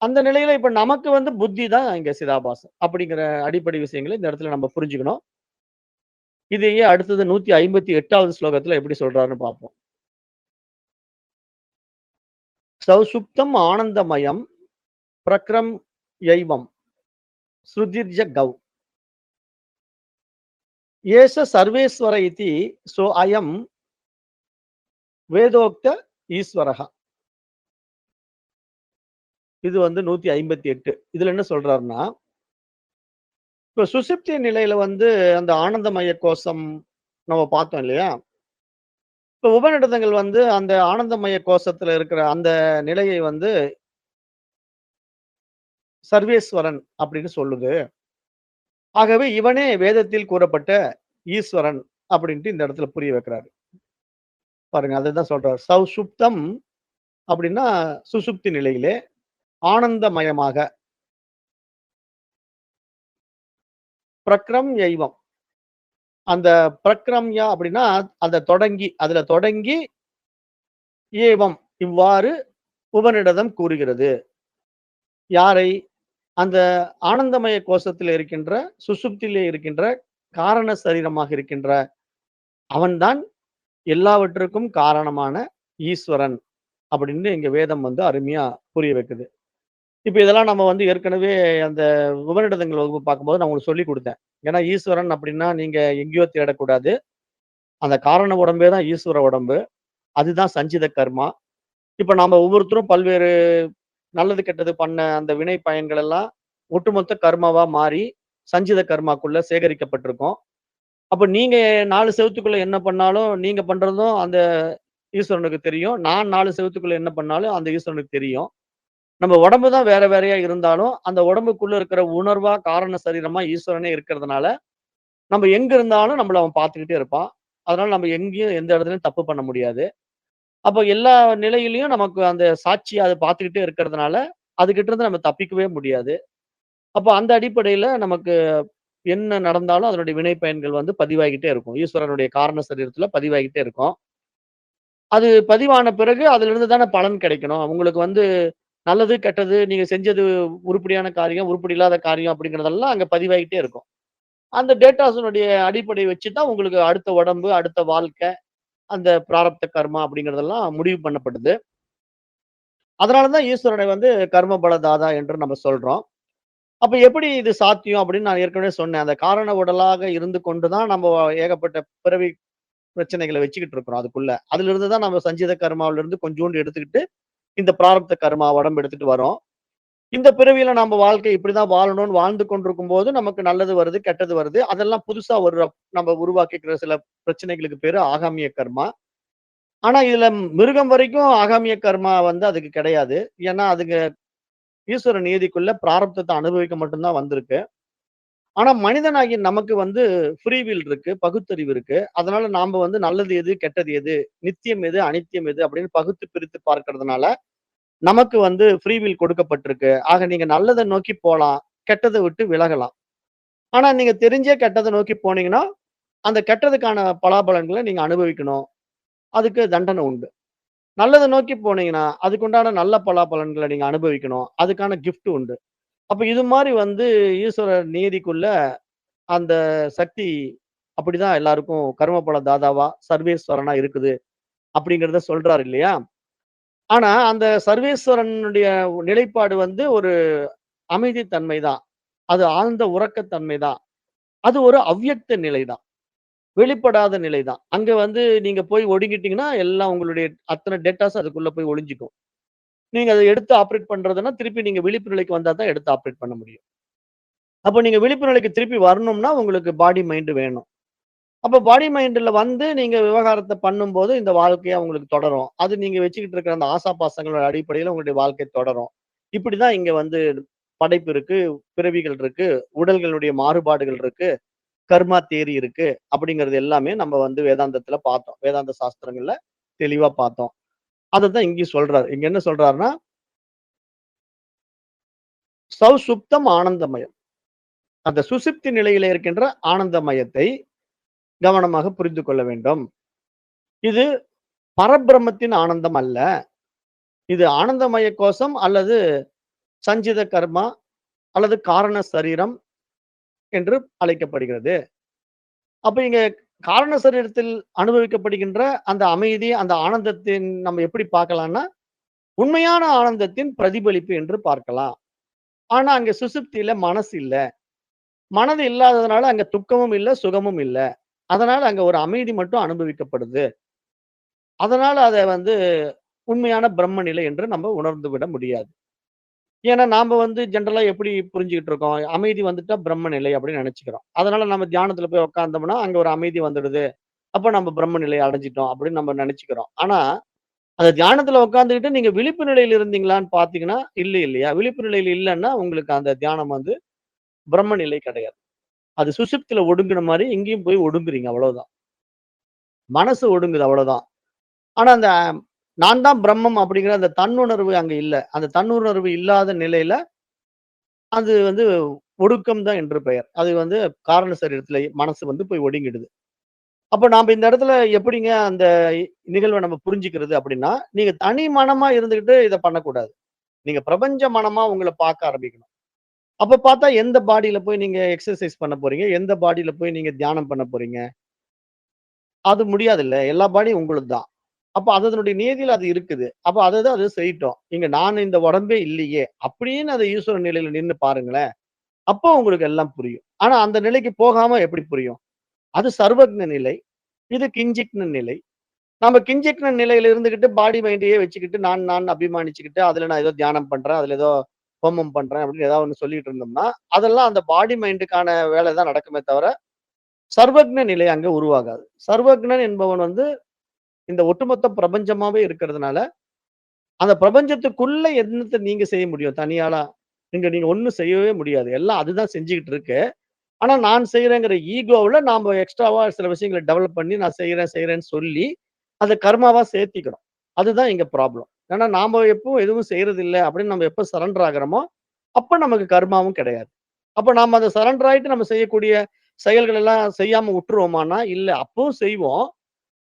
அந்த நிலையில இப்ப நமக்கு வந்து புத்தி தான் இங்க சிதாபாசன். அப்படிங்கிற அடிப்படை விஷயங்கள இந்த இடத்துல நம்ம புரிஞ்சுக்கணும். இதையே அடுத்தது 158வது ஸ்லோகத்துல எப்படி சொல்றாருன்னு பார்ப்போம். சௌசுப்தம் ஆனந்தமயம் பிரக்ரம் யைவம் ஸ்ருதிர்ஜ கௌ ஏஷ சர்வேஸ்வர இதி சோ அயம் வேதோக்த ஈஸ்வரஹ. இது வந்து 158. இதுல என்ன சொல்றாருன்னா, இப்ப சுசுப்தி நிலையில வந்து அந்த ஆனந்தமய கோஷம் நம்ம பார்த்தோம் இல்லையா? இப்ப உபநிடதங்கள் வந்து அந்த ஆனந்தமய கோஷத்துல இருக்கிற அந்த நிலையை வந்து சர்வேஸ்வரன் அப்படின்னு சொல்லுது. ஆகவே இவனே வேதத்தில் கூறப்பட்ட ஈஸ்வரன் அப்படின்ட்டு இந்த இடத்துல புரிய வைக்கிறாரு. பாருங்க அததான் சொல்றாரு. சௌசுப்தம் அப்படின்னா சுசுப்தி நிலையிலே ஆனந்தமயமாக பிரக்ரம் யைவம். அந்த பிரக்ரம்யா அப்படின்னா அந்த தொடங்கி அதுல தொடங்கி ஏவம் இவ்வாறு உபநிடதம் கூறுகிறது. யாரை? அந்த ஆனந்தமய கோஷத்திலே இருக்கின்ற, சுசுப்தியிலே இருக்கின்ற காரண சரீரமாக இருக்கின்ற அவன்தான் எல்லாவற்றுக்கும் காரணமான ஈஸ்வரன் அப்படின்னு எங்க வேதம் வந்து அருமையா புரிய வைக்குது. இப்ப இதெல்லாம் நம்ம வந்து ஏற்கனவே அந்த உபநிடதங்கள் வகுப்பு பார்க்கும்போது நான் உங்களுக்கு சொல்லிக் குடுத்தேன். ஏன்னா ஈஸ்வரன் அப்படின்னா நீங்க எங்கேயோ தேடக்கூடாது. அந்த காரண உடம்பே தான் ஈஸ்வர உடம்பு. அதுதான் சஞ்சித கர்மா. இப்ப நாம ஒவ்வொருத்தரும் பல்வேறு நல்லது, கெட்டது பண்ண அந்த வினை பயன்கள் எல்லாம் ஒட்டுமொத்த கர்மாவா மாறி, சஞ்சித கர்மாக்குள்ள சேகரிக்கப்பட்டிருக்கும். அப்ப நீங்க 4 செவுத்துக்குள்ள என்ன பண்ணாலும், நீங்க பண்றதும் அந்த ஈஸ்வரனுக்கு தெரியும். நான் 4 செவுத்துக்குள்ள என்ன பண்ணாலும் அந்த ஈஸ்வரனுக்கு தெரியும். நம்ம உடம்பு தான் வேற வேறையா இருந்தாலும், அந்த உடம்புக்குள்ள இருக்கிற உணர்வா, காரண சரீரமா ஈஸ்வரனே இருக்கிறதுனால, நம்ம எங்க இருந்தாலும் நம்மள அவன் பார்த்துக்கிட்டே இருப்பான். அதனால நம்ம எங்கேயும் எந்த இடத்துலயும் தப்பு பண்ண முடியாது. அப்ப எல்லா நிலையிலயும் நமக்கு அந்த சாட்சியா அத பார்த்துக்கிட்டே இருக்கிறதுனால, அதுகிட்ட இருந்து நம்ம தப்பிக்கவே முடியாது. அப்ப அந்த அடிப்படையில நமக்கு என்ன நடந்தாலும் அதனுடைய வினை பயன்கள் வந்து பதிவாகிட்டே இருக்கும். ஈஸ்வரனுடைய காரண சரீரத்துல பதிவாகிட்டே இருக்கும். அது பதிவான பிறகு அதிலிருந்து தானே பலன் கிடைக்கணும். உங்களுக்கு வந்து நல்லது, கெட்டது, நீங்க செஞ்சது உருப்படியான காரியம், உருப்படி இல்லாத காரியம் அப்படிங்கிறதெல்லாம் அங்க பதிவாயிட்டே இருக்கும். அந்த டேட்டாஸினுடைய அடிப்படை வச்சு தான் உங்களுக்கு அடுத்த உடம்பு, அடுத்த வாழ்க்கை, அந்த பிராரப்த கர்மா அப்படிங்கிறதெல்லாம் முடிவு பண்ணப்படுது. அதனால தான் ஈஸ்வரனை வந்து கர்ம பல தாதா என்று நம்ம சொல்றோம். அப்ப எப்படி இது சாத்தியம் அப்படின்னு நான் ஏற்கனவே சொன்னேன். அந்த காரண உடலாக இருந்து கொண்டு தான் நம்ம ஏகப்பட்ட பிறவி பிரச்சனைகள வச்சுக்கிட்டு இருக்கிறோம் அதுக்குள்ள. அதிலிருந்து தான் நம்ம சஞ்சித கர்மாவிலிருந்து கொஞ்சூண்டு எடுத்துக்கிட்டு, இந்த பிராரப்த கர்மா உடம்பு எடுத்துட்டு வரோம். இந்த பிறவியில நம்ம வாழ்க்கை இப்படிதான் வாழணும்னு வாழ்ந்து கொண்டிருக்கும்போது, நமக்கு நல்லது வருது, கெட்டது வருது. அதெல்லாம் புதுசா ஒரு நம்ம உருவாக்கிக்கிற சில பிரச்சனைகளுக்கு பேரு ஆகாமிய கர்மா. ஆனா இதுல மிருகம் வரைக்கும் ஆகாமிய கர்மா வந்து அதுக்கு கிடையாது. ஏன்னா அதுங்க ஈஸ்வர நியதிக்குள்ள பிராரப்தத்த அனுபவிக்க மட்டும் தான் வந்திருக்கு. ஆனா மனிதனாகிய நமக்கு வந்து ஃப்ரீ வில் இருக்கு, பகுத்தறிவு இருக்கு. அதனால நாம வந்து நல்லது எது, கெட்டது எது, நித்தியம் எது, அனித்தியம் எது அப்படின்னு பகுத்து பிரித்து பார்க்கிறதுனால, நமக்கு வந்து ஃப்ரீ வில் கொடுக்கப்பட்டிருக்கு. ஆக நீங்க நல்லத நோக்கி போலாம், கெட்டத விட்டு விலகலாம். ஆனா நீங்க தெரிஞ்சே கெட்டத நோக்கி போனீங்கன்னா, அந்த கெட்டதுக்கான பலாபலன்கள நீங்க அனுபவிக்கணும். அதுக்கு தண்டனை உண்டு. நல்லத நோக்கி போனீங்கன்னா, அதுக்குண்டான நல்ல பலாபலன்கள நீங்க அனுபவிக்கணும். அதுக்கான கிஃப்ட் உண்டு. அப்ப இது மாரி வந்து ஈஸ்வரர் நியதிக்குள்ள அந்த சக்தி அப்படிதான் எல்லாருக்கும் கர்மபல தாதாவா, சர்வேஸ்வரனா இருக்குது அப்படிங்கிறத சொல்றாரு இல்லையா? ஆனா அந்த சர்வேஸ்வரனுடைய நிலைப்பாடு வந்து ஒரு அமைதி தன்மை தான். அது ஆழ்ந்த உறக்கத்தன்மை தான். அது ஒரு அவ்யக்த நிலை தான். வெளிப்படாத நிலை தான். அங்க வந்து நீங்க போய் ஒடுங்கிட்டீங்கன்னா, எல்லாம் உங்களுடைய அத்தன டேட்டாஸ் அதுக்குள்ள போய் ஒளிஞ்சுக்கும். நீங்க அத எடுத்து ஆப்பரேட் பண்றதுன்னா, திருப்பி நீங்க விழிப்பு நிலைக்கு வந்தா தான் எடுத்து ஆப்பரேட் பண்ண முடியும். அப்ப நீங்க விழிப்பு நிலைக்கு திருப்பி வரணும்னா, உங்களுக்கு பாடி, மைண்ட் வேணும். அப்ப பாடி, மைண்ட்ல வந்து நீங்க விவகாரத்த பண்ணும்போது, இந்த வாழ்க்கையா உங்களுக்கு தொடரும். அது நீங்க வச்சுக்கிட்டு இருக்கிற அந்த ஆசாபாசங்களோட அடிப்படையில உங்களுடைய வாழ்க்கை தொடரும். இப்படிதான் இங்க வந்து படைப்பு இருக்கு, பிறவிகள் இருக்கு, உடல்களுடைய மாறுபாடுகள் இருக்கு, கர்மா தியரி இருக்கு. அப்படிங்கிறது எல்லாமே நம்ம வந்து வேதாந்தத்துல பார்த்தோம். வேதாந்த சாஸ்திரங்கள்ல தெளிவா பார்த்தோம். அதத்தான் இங்கேயும் சொல்றாரு. இங்க என்ன சொல்றாருன்னா, சௌசுப்தம் ஆனந்தமயம். அந்த சுசுப்தி நிலையில இருக்கின்ற ஆனந்தமயத்தை கவனமாக புரிந்து கொள்ள வேண்டும். இது பரபிரம்மத்தின் ஆனந்தம் அல்ல. இது ஆனந்தமய கோஷம் அல்லது சஞ்சித கர்மா அல்லது காரண சரீரம் என்று அழைக்கப்படுகிறது. அப்ப இங்க காரண சரீரத்தில் அனுபவிக்கப்படுகின்ற அந்த அமைதி, அந்த ஆனந்தத்தின் நம்ம எப்படி பார்க்கலாம்னா, உண்மையான ஆனந்தத்தின் பிரதிபலிப்பு என்று பார்க்கலாம். ஆனா அங்க சுசுப்தியில மனசு இல்ல. மனது இல்லாததுனால அங்க துக்கமும் இல்ல, சுகமும் இல்ல. அதனால அங்க ஒரு அமைதி மட்டும் அனுபவிக்கப்படுது. அதனால அத வந்து உண்மையான பிரம்ம நிலை என்று நம்ம உணர்ந்து விட முடியாது. ஏன்னா நாம வந்து ஜெனரலா எப்படி புரிஞ்சுகிட்டு இருக்கோம்? அமைதி வந்துட்டா பிரம்ம நிலை அப்படின்னு நெனச்சுக்கிறோம். அதனால நம்ம தியானத்துல போய் உட்கார்ந்தோம்னா, அங்க ஒரு அமைதி வந்துடுது. அப்ப நம்ம பிரம்ம நிலைய அடைஞ்சுட்டோம் அப்படின்னு நம்ம நெனச்சுக்கிறோம். ஆனா, அந்த தியானத்துல உட்கார்ந்துகிட்டு நீங்க விழிப்பு நிலையில இருந்தீங்களான்னு பார்த்தீங்கன்னா, இல்ல இல்லையா? விழிப்பு நிலையில இல்லன்னா, உங்களுக்கு அந்த தியானம் வந்து பிரம்ம நிலை கிடையாது. அது சுஷுப்தில ஒடுங்குன மாரி இங்கேயும் போய் ஒடுங்குறீங்க அவ்வளவுதான். மனசு ஒடுங்குது அவ்வளவுதான். ஆனா அந்த நான் தான் பிரம்மம் அப்படிங்கிற அந்த தன்னுணர்வு அங்க இல்ல. அந்த தன்னுணர்வு இல்லாத நிலையில அது வந்து ஒடுக்கம் தான் என்று பெயர். அது வந்து காரண சரீரத்தில மனசு வந்து போய் ஒடுங்கிடுது. அப்ப நாம இந்த இடத்துல எப்படிங்க அந்த நிகழ்வ நம்ம புரிஞ்சுக்கிறது அப்படின்னா, நீங்க தனி மனமா இருந்துகிட்டு இத பண்ணக்கூடாது. நீங்க பிரபஞ்ச மனமா உங்கள பார்க்க ஆரம்பிக்கணும். அப்ப பார்த்தா எந்த பாடியில போய் நீங்க எக்ஸர்சைஸ் பண்ண போறீங்க? எந்த பாடியில போய் நீங்க தியானம் பண்ண போறீங்க? அது முடியாதுல்ல. எல்லா பாடியும் உங்களுது தான். அப்ப அதனுடைய நியதியில அது இருக்குது. அப்ப அததான் அது செய்யட்டும். இங்க நான் இந்த உடம்பே இல்லையே! அப்படின்னு அத ஈஸ்வர நிலையில நின்னு பாருங்களேன். அப்போ உங்களுக்கு எல்லாம் புரியும். ஆனா அந்த நிலைக்கு போகாம எப்படி புரியும்? அது சர்வக்ன நிலை. இது கிஞ்சிக்ன நிலை. நம்ம கிஞ்சிக்ன நிலையில இருந்துகிட்டு பாடி மைண்டையே வச்சுக்கிட்டு நான் அபிமானிச்சுக்கிட்டு, அதுல நான் ஏதோ தியானம் பண்றேன். அதுல ஏதோ ஹோமம் பண்றேன் அப்படின்னு ஏதாவது ஒண்ணு சொல்லிட்டு இருந்தோம்னா, அதெல்லாம் அந்த பாடி மைண்டுக்கான வேலை தான் நடக்குமே தவிர, சர்வக்ன நிலை அங்க உருவாகாது. சர்வக்னன் என்பவன் வந்து இந்த ஒட்டுமொத்த பிரபஞ்சமாவே இருக்கிறதுனால, அந்த பிரபஞ்சத்துக்குள்ள என்னத்த நீங்க செய்ய முடியும் தனியாளா? நீங்க ஒண்ணும் செய்யவே முடியாது. எல்லாம் அதுதான் செஞ்சுகிட்டு இருக்கு. ஆனா நான் செய்றேங்கிற ஈகோவுல நாம எக்ஸ்ட்ராவா சில விஷயங்கள டெவலப் பண்ணி நான் செய்றேன், செய்றேன்னு சொல்லி, அத கர்மாவா சேர்த்திக்கிறோம். அதுதான் இங்க ப்ராப்ளம். ஏன்னா நாம எப்பவும் எதுவும் செய்றதில்ல அப்படின்னு நம்ம எப்ப சரண்டர் ஆகுறோமோ, அப்ப நமக்கு கர்மாவும் கிடையாது. அப்ப நாம அத சரண்டர் ஆயிட்டு நம்ம செய்யக்கூடிய செயல்கள் எல்லாம் செய்யாம உட்டுருவோமான்னா, இல்ல. அப்பவும் செய்வோம்.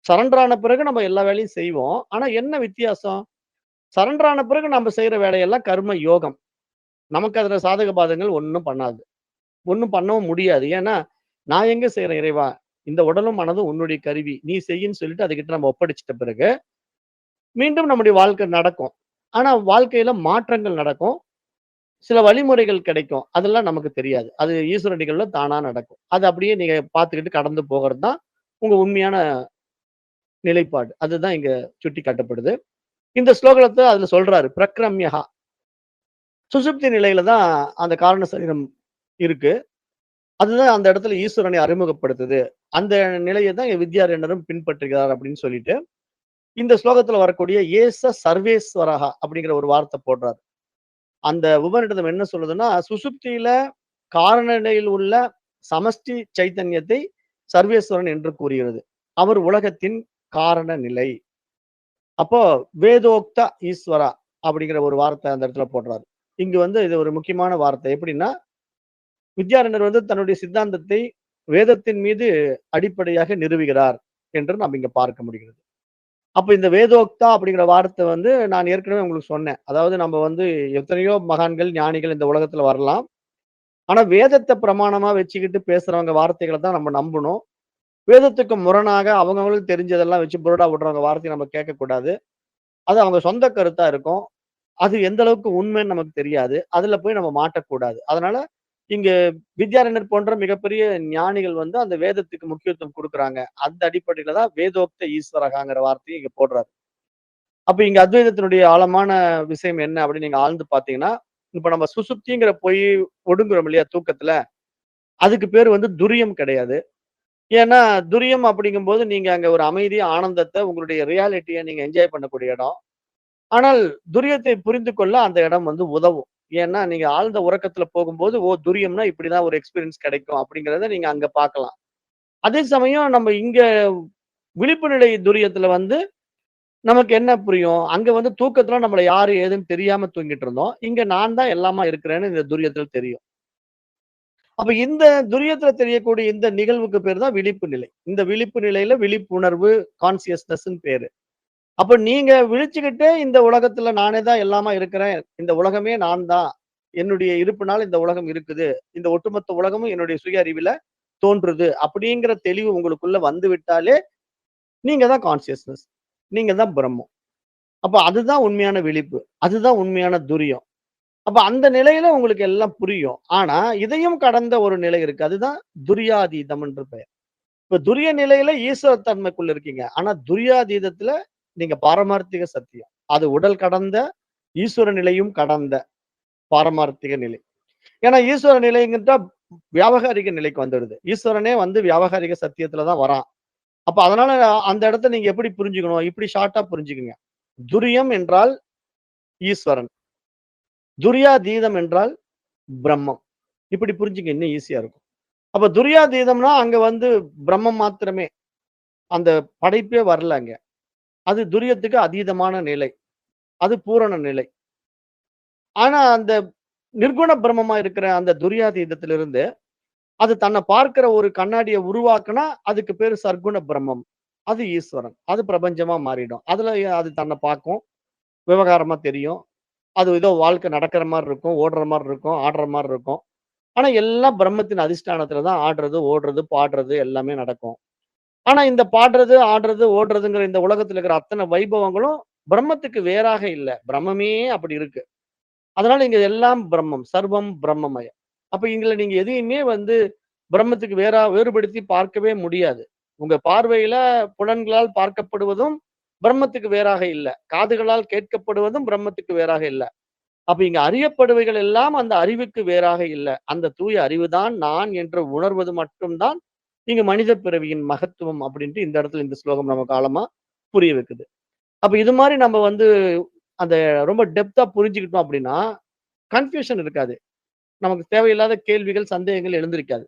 சரண்டர் ஆன பிறகு நம்ம எல்லா வேலையும் செய்வோம். ஆனா என்ன வித்தியாசம்? சரண்டர் ஆன பிறகு நம்ம செய்ற வேலையெல்லாம் கர்ம யோகம். நமக்கு அதுல சாதக பாதகங்கள் ஒண்ணும் பண்ணாது. ஒண்ணும் பண்ணவும் முடியாது. ஏன்னா, நான் எங்க செய்றேன் இறைவா? இந்த உடலும், மனதும் உன்னுடைய கருவி. நீ செய்யின்னு சொல்லிட்டு அதுகிட்ட நம்ம ஒப்படைச்சிட்ட பிறகு, மீண்டும் நம்முடைய வாழ்க்கை நடக்கும். ஆனா வாழ்க்கையில மாற்றங்கள் நடக்கும். சில வழிமுறைகள் கிடைக்கும். அதெல்லாம் நமக்கு தெரியாது. அது ஈஸ்வர நிகழ்வுல தானா நடக்கும். அது அப்படியே நீங்க பார்த்துக்கிட்டு கடந்து போகிறது தான் உங்க உண்மையான நிலைப்பாடு. அதுதான் இங்க சுட்டிக்காட்டப்படுது. இந்த ஸ்லோகத்த அதுல சொல்றாரு. பிரக்ரம்யஹா. சுசுப்தி நிலையில தான் அந்த காரண சரீரம் இருக்கு. அதுதான் அந்த இடத்துல ஈஸ்வரனை அறிமுகப்படுத்துது. அந்த நிலைய தான் வித்யாரண்யரும் பின்பற்றுகிறார் அப்படின்னு சொல்லிட்டு, இந்த ஸ்லோகத்துல வரக்கூடிய ஏச சர்வேஸ்வரஹா அப்படிங்கிற ஒரு வார்த்தை போடுறார். அந்த உபநிடதம் என்ன சொல்லுதுன்னா, சுசுப்தியில காரண நிலையில் உள்ள சமஷ்டி சைத்தன்யத்தை சர்வேஸ்வரன் என்று கூறுகிறது. அவர் உலகத்தின் காரண நிலை. அப்போ வேதோக்த ஈஸ்வரா அப்படிங்கிற ஒரு வார்த்தை அந்த இடத்துல போடுறாரு. இங்க இது ஒரு முக்கியமான வார்த்தை. எப்படின்னா, வித்யாரண்யர் தன்னுடைய சித்தாந்தத்தை வேதத்தின் மீது அடிப்படையாக நிறுவுகிறார் என்று நாம் இங்க பார்க்க முடிகிறது. அப்ப இந்த வேதோக்தா அப்படிங்கிற வார்த்தை நான் ஏற்கனவே உங்களுக்கு சொன்னேன். அதாவது நம்ம எத்தனையோ மகான்கள், ஞானிகள் இந்த உலகத்துல வரலாம். ஆனா வேதத்த பிரமாணமா வச்சுக்கிட்டு பேசுறவங்க வார்த்தைகள தான் நம்ம நம்பணும். வேதத்துக்கு முரணாக அவங்கவங்களுக்கு தெரிஞ்சதெல்லாம் வச்சு புருடா விடுறவங்க வார்த்தைய நம்ம கேட்கக்கூடாது. அது அவங்க சொந்த கருத்தா இருக்கும். அது எந்த அளவுக்கு உண்மைன்னு நமக்கு தெரியாது. அதுல போய் நம்ம மாட்டக்கூடாது. அதனால இங்க வித்யாரண்யர் போன்ற மிகப்பெரிய ஞானிகள் அந்த வேதத்துக்கு முக்கியத்துவம் குடுக்குறாங்க. அந்த அடிப்படையில தான் வேதோக்த ஈஸ்வரகாங்கிற வார்த்தைய இங்க போடுறாரு. அப்ப இங்க அத்வைதத்தினுடைய ஆழமான விஷயம் என்ன அப்படின்னு நீங்க ஆழ்ந்து பார்த்தீங்கன்னா, இப்ப நம்ம சுசுப்திங்கிற போய் ஒடுங்குறோம் இல்லையா தூக்கத்துல, அதுக்கு பேரு துரியம் கிடையாது. ஏன்னா, துரியம் அப்படிங்கும்போது நீங்க அங்க ஒரு அமைதி, ஆனந்தத்த உங்களுடைய ரியாலிட்டிய நீங்க என்ஜாய் பண்ணக்கூடிய இடம். ஆனால் துரியத்தை புரிந்து கொள்ள அந்த இடம் உதவும். ஏன்னா, நீங்க ஆழ்ந்த உறக்கத்துல போகும்போது, ஓ! துரியம்னா இப்படிதான் ஒரு எக்ஸ்பீரியன்ஸ் கிடைக்கும் அப்படிங்கிறத நீங்க அங்க பார்க்கலாம். அதே சமயம் நம்ம இங்க விழிப்பு நிலை துரியத்துல நமக்கு என்ன புரியும்? அங்க தூக்கத்துல நம்மள யாரு ஏதுன்னு தெரியாம தூங்கிட்டு இருந்தோம். இங்க நான் தான் எல்லாமா இருக்கிறேன்னு இந்த துரியத்துல தெரியும். அப்ப இந்த துரியத்துல தெரியக்கூடிய இந்த நிகழ்வுக்கு பேரு தான் விழிப்பு நிலை. இந்த விழிப்பு நிலையில விழிப்புணர்வு, கான்ஷியஸ்னஸ்ன்னு பேரு. அப்ப நீங்க விழிச்சுக்கிட்டே இந்த உலகத்துல நானே தான் எல்லாமா இருக்கிறேன். இந்த உலகமே நான் தான். என்னுடைய இருப்பினால இந்த உலகம் இருக்குது. இந்த ஒட்டுமொத்த உலகமும் என்னுடைய சுய அறிவில தோன்றுது. அப்படிங்கிற தெளிவு உங்களுக்குள்ள வந்துவிட்டாலே, நீங்க தான் கான்ஷியஸ்னஸ். நீங்க தான் பிரம்மம். அப்ப அதுதான் உண்மையான விழிப்பு. அதுதான் உண்மையான துரியம். அப்ப அந்த நிலையில உங்களுக்கு எல்லாம் புரியும். ஆனா, இதையும் கடந்த ஒரு நிலை இருக்கு. அதுதான் துரியாதீதம் என்று பெயர். இப்ப துரிய நிலையில ஈஸ்வர தன்மைக்குள்ள இருக்கீங்க. ஆனா துரியாதீதத்துல நீங்க பாரமார்த்திக சத்தியம். அது உடல் கடந்த, ஈஸ்வர நிலையும் கடந்த பாரமார்த்திக நிலை. ஏன்னா ஈஸ்வர நிலைங்கிட்ட வியாவகாரிக நிலைக்கு வந்துடுது. ஈஸ்வரனே வியாவகாரிக சத்தியத்துல தான் வரான். அப்ப அதனால அந்த இடத்த நீங்க எப்படி புரிஞ்சுக்கணும்? இப்படி ஷார்ட்டா புரிஞ்சுக்குங்க. துரியம் என்றால் ஈஸ்வரன். துரியாதீதம் என்றால் பிரம்மம். இப்படி புரிஞ்சுக்க இன்னும் ஈஸியா இருக்கும். அப்ப துரியாதீதம்னா அங்க பிரம்மம் மாத்திரமே. அந்த படைப்பே வரல அங்க. அது துரியத்துக்கு அதீதமான நிலை. அது பூரண நிலை. ஆனா அந்த நிர்குண பிரம்மமா இருக்கிற அந்த துரியாதீதத்திலிருந்து, அது தன்னை பார்க்கிற ஒரு கண்ணாடிய உருவாக்குனா, அதுக்கு பேரு சர்க்குண பிரம்மம். அது ஈஸ்வரன். அது பிரபஞ்சமா மாறிடும். அதுல அது தன்னை பார்க்கும். விவகாரமா தெரியும். அது ஏதோ வாழ்க்கை நடக்கிற மாரி இருக்கும், ஓடுற மாரி இருக்கும், ஆடுற மாரி இருக்கும். ஆனா எல்லாம் பிரம்மத்தின் அதிஷ்டானத்துல தான் ஆடுறது, ஓடுறது, பாடுறது எல்லாமே நடக்கும். ஆனா இந்த பாடுறது, ஆடுறது, ஓடுறதுங்கிற இந்த உலகத்துல இருக்கிற அத்தனை வைபவங்களும் பிரம்மத்துக்கு வேறாக இல்ல. பிரம்மமே அப்படி இருக்கு. அதனால இங்க எல்லாம் பிரம்மம். சர்வம் பிரம்மமயம். அப்ப இதுல நீங்க எதையுமே பிரம்மத்துக்கு வேறுபடுத்தி பார்க்கவே முடியாது. உங்க பார்வையில புலன்களால் பார்க்கப்படுவதும் பிரம்மத்துக்கு வேறாக இல்ல. காதுகளால் கேட்கப்படுவதும் பிரம்மத்துக்கு வேறாக இல்ல. அப்ப இங்க அறியப்படுவைகள் எல்லாம் அந்த அறிவுக்கு வேறாக இல்ல. அந்த தூய அறிவுதான் நான் என்று உணர்வது மட்டும் தான் இங்க மனித பிறவியின் மகத்துவம் அப்படின்ட்டு இந்த இடத்துல இந்த ஸ்லோகம் நமக்கு ஆழமா புரிய வைக்குது. அப்ப இது மாரி நம்ம வந்து அந்த ரொம்ப டெப்த்தா புரிஞ்சுக்கிட்டோம் அப்படின்னா, கன்ஃப்யூஷன் இருக்காது. நமக்கு தேவையில்லாத கேள்விகள், சந்தேகங்கள் எழுந்திருக்காது.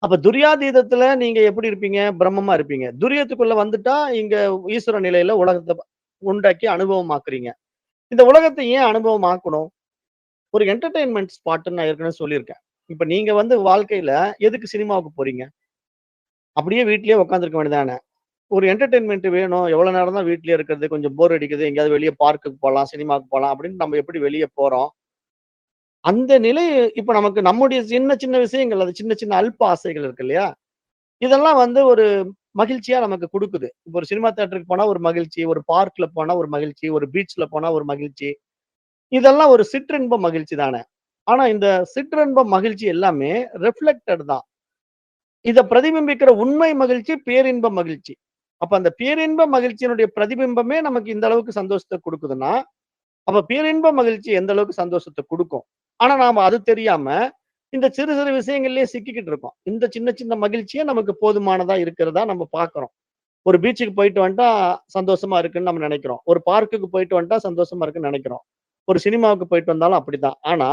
அப்ப துரியாதீதத்துல நீங்க எப்படி இருப்பீங்க? பிரம்மமா இருப்பீங்க. துரியத்துக்குள்ள வந்துட்டா, இங்க ஈஸ்வர நிலையில உலகத்த உண்டாக்கி அனுபவமாக்குறீங்க. இந்த உலகத்த ஏன் அனுபவமாக்கணும்? ஒரு என்டர்டெயின்மென்ட் ஸ்பாட்ன்னு நான் ஏற்கனவே சொல்லியிருக்கேன். இப்ப நீங்க வந்து வாழ்க்கையில எதுக்கு சினிமாவுக்கு போறீங்க? அப்படியே வீட்லயே உட்கார்ந்திருக்க வேண்டியது தானே. ஒரு என்டர்டெயின்மென்ட் வேணும். எவ்வளவு நேரம் தான் வீட்லயே இருக்கிறது? கொஞ்சம் போர் அடிக்குது. எங்கேயாவது வெளிய பார்க்குக்கு போலாம், சினிமாக்கு போலாம் அப்படின்னு நம்ம எப்படி வெளிய போறோம்? அந்த நிலை இப்ப நமக்கு நம்முடைய சின்ன சின்ன விஷயங்கள், அது சின்ன சின்ன அல்ப ஆசைகள் இருக்கு இல்லையா? இதெல்லாம் வந்து ஒரு மகிழ்ச்சியா நமக்கு குடுக்குது. இப்ப ஒரு சினிமா தியேட்டருக்கு போனா ஒரு மகிழ்ச்சி, ஒரு பார்க்ல போனா ஒரு மகிழ்ச்சி, ஒரு பீச்ல போனா ஒரு மகிழ்ச்சி. இதெல்லாம் ஒரு சிற்றின்ப மகிழ்ச்சி தானே. ஆனா இந்த சிற்றின்ப மகிழ்ச்சி எல்லாமே ரிஃப்ளெக்டட் தான். இத பிரதிபிம்பிக்கிற உண்மை மகிழ்ச்சி பேரின்ப மகிழ்ச்சி. அப்ப அந்த பேரின்ப மகிழ்ச்சியினுடைய பிரதிபிம்பமே நமக்கு இந்த அளவுக்கு சந்தோஷத்த குடுக்குதுன்னா, அப்ப பேரின்ப மகிழ்ச்சி எந்த அளவுக்கு சந்தோஷத்த குடுக்கும். ஆனா நாம அது தெரியாம, இந்த சிறு சிறு விஷயங்கள்லயே சிக்கிக்கிட்டு இருக்கோம். இந்த சின்ன சின்ன மகிழ்ச்சியே நமக்கு போதுமானதா இருக்கிறதா நம்ம பார்க்கிறோம். ஒரு பீச்சுக்கு போயிட்டு வந்துட்டா சந்தோஷமா இருக்குன்னு நம்ம நெனைக்கிறோம். ஒரு பார்க்குக்கு போயிட்டு வந்துட்டா சந்தோஷமா இருக்குன்னு நெனைக்கிறோம். ஒரு சினிமாவுக்கு போயிட்டு வந்தாலும் அப்படித்தான். ஆனா,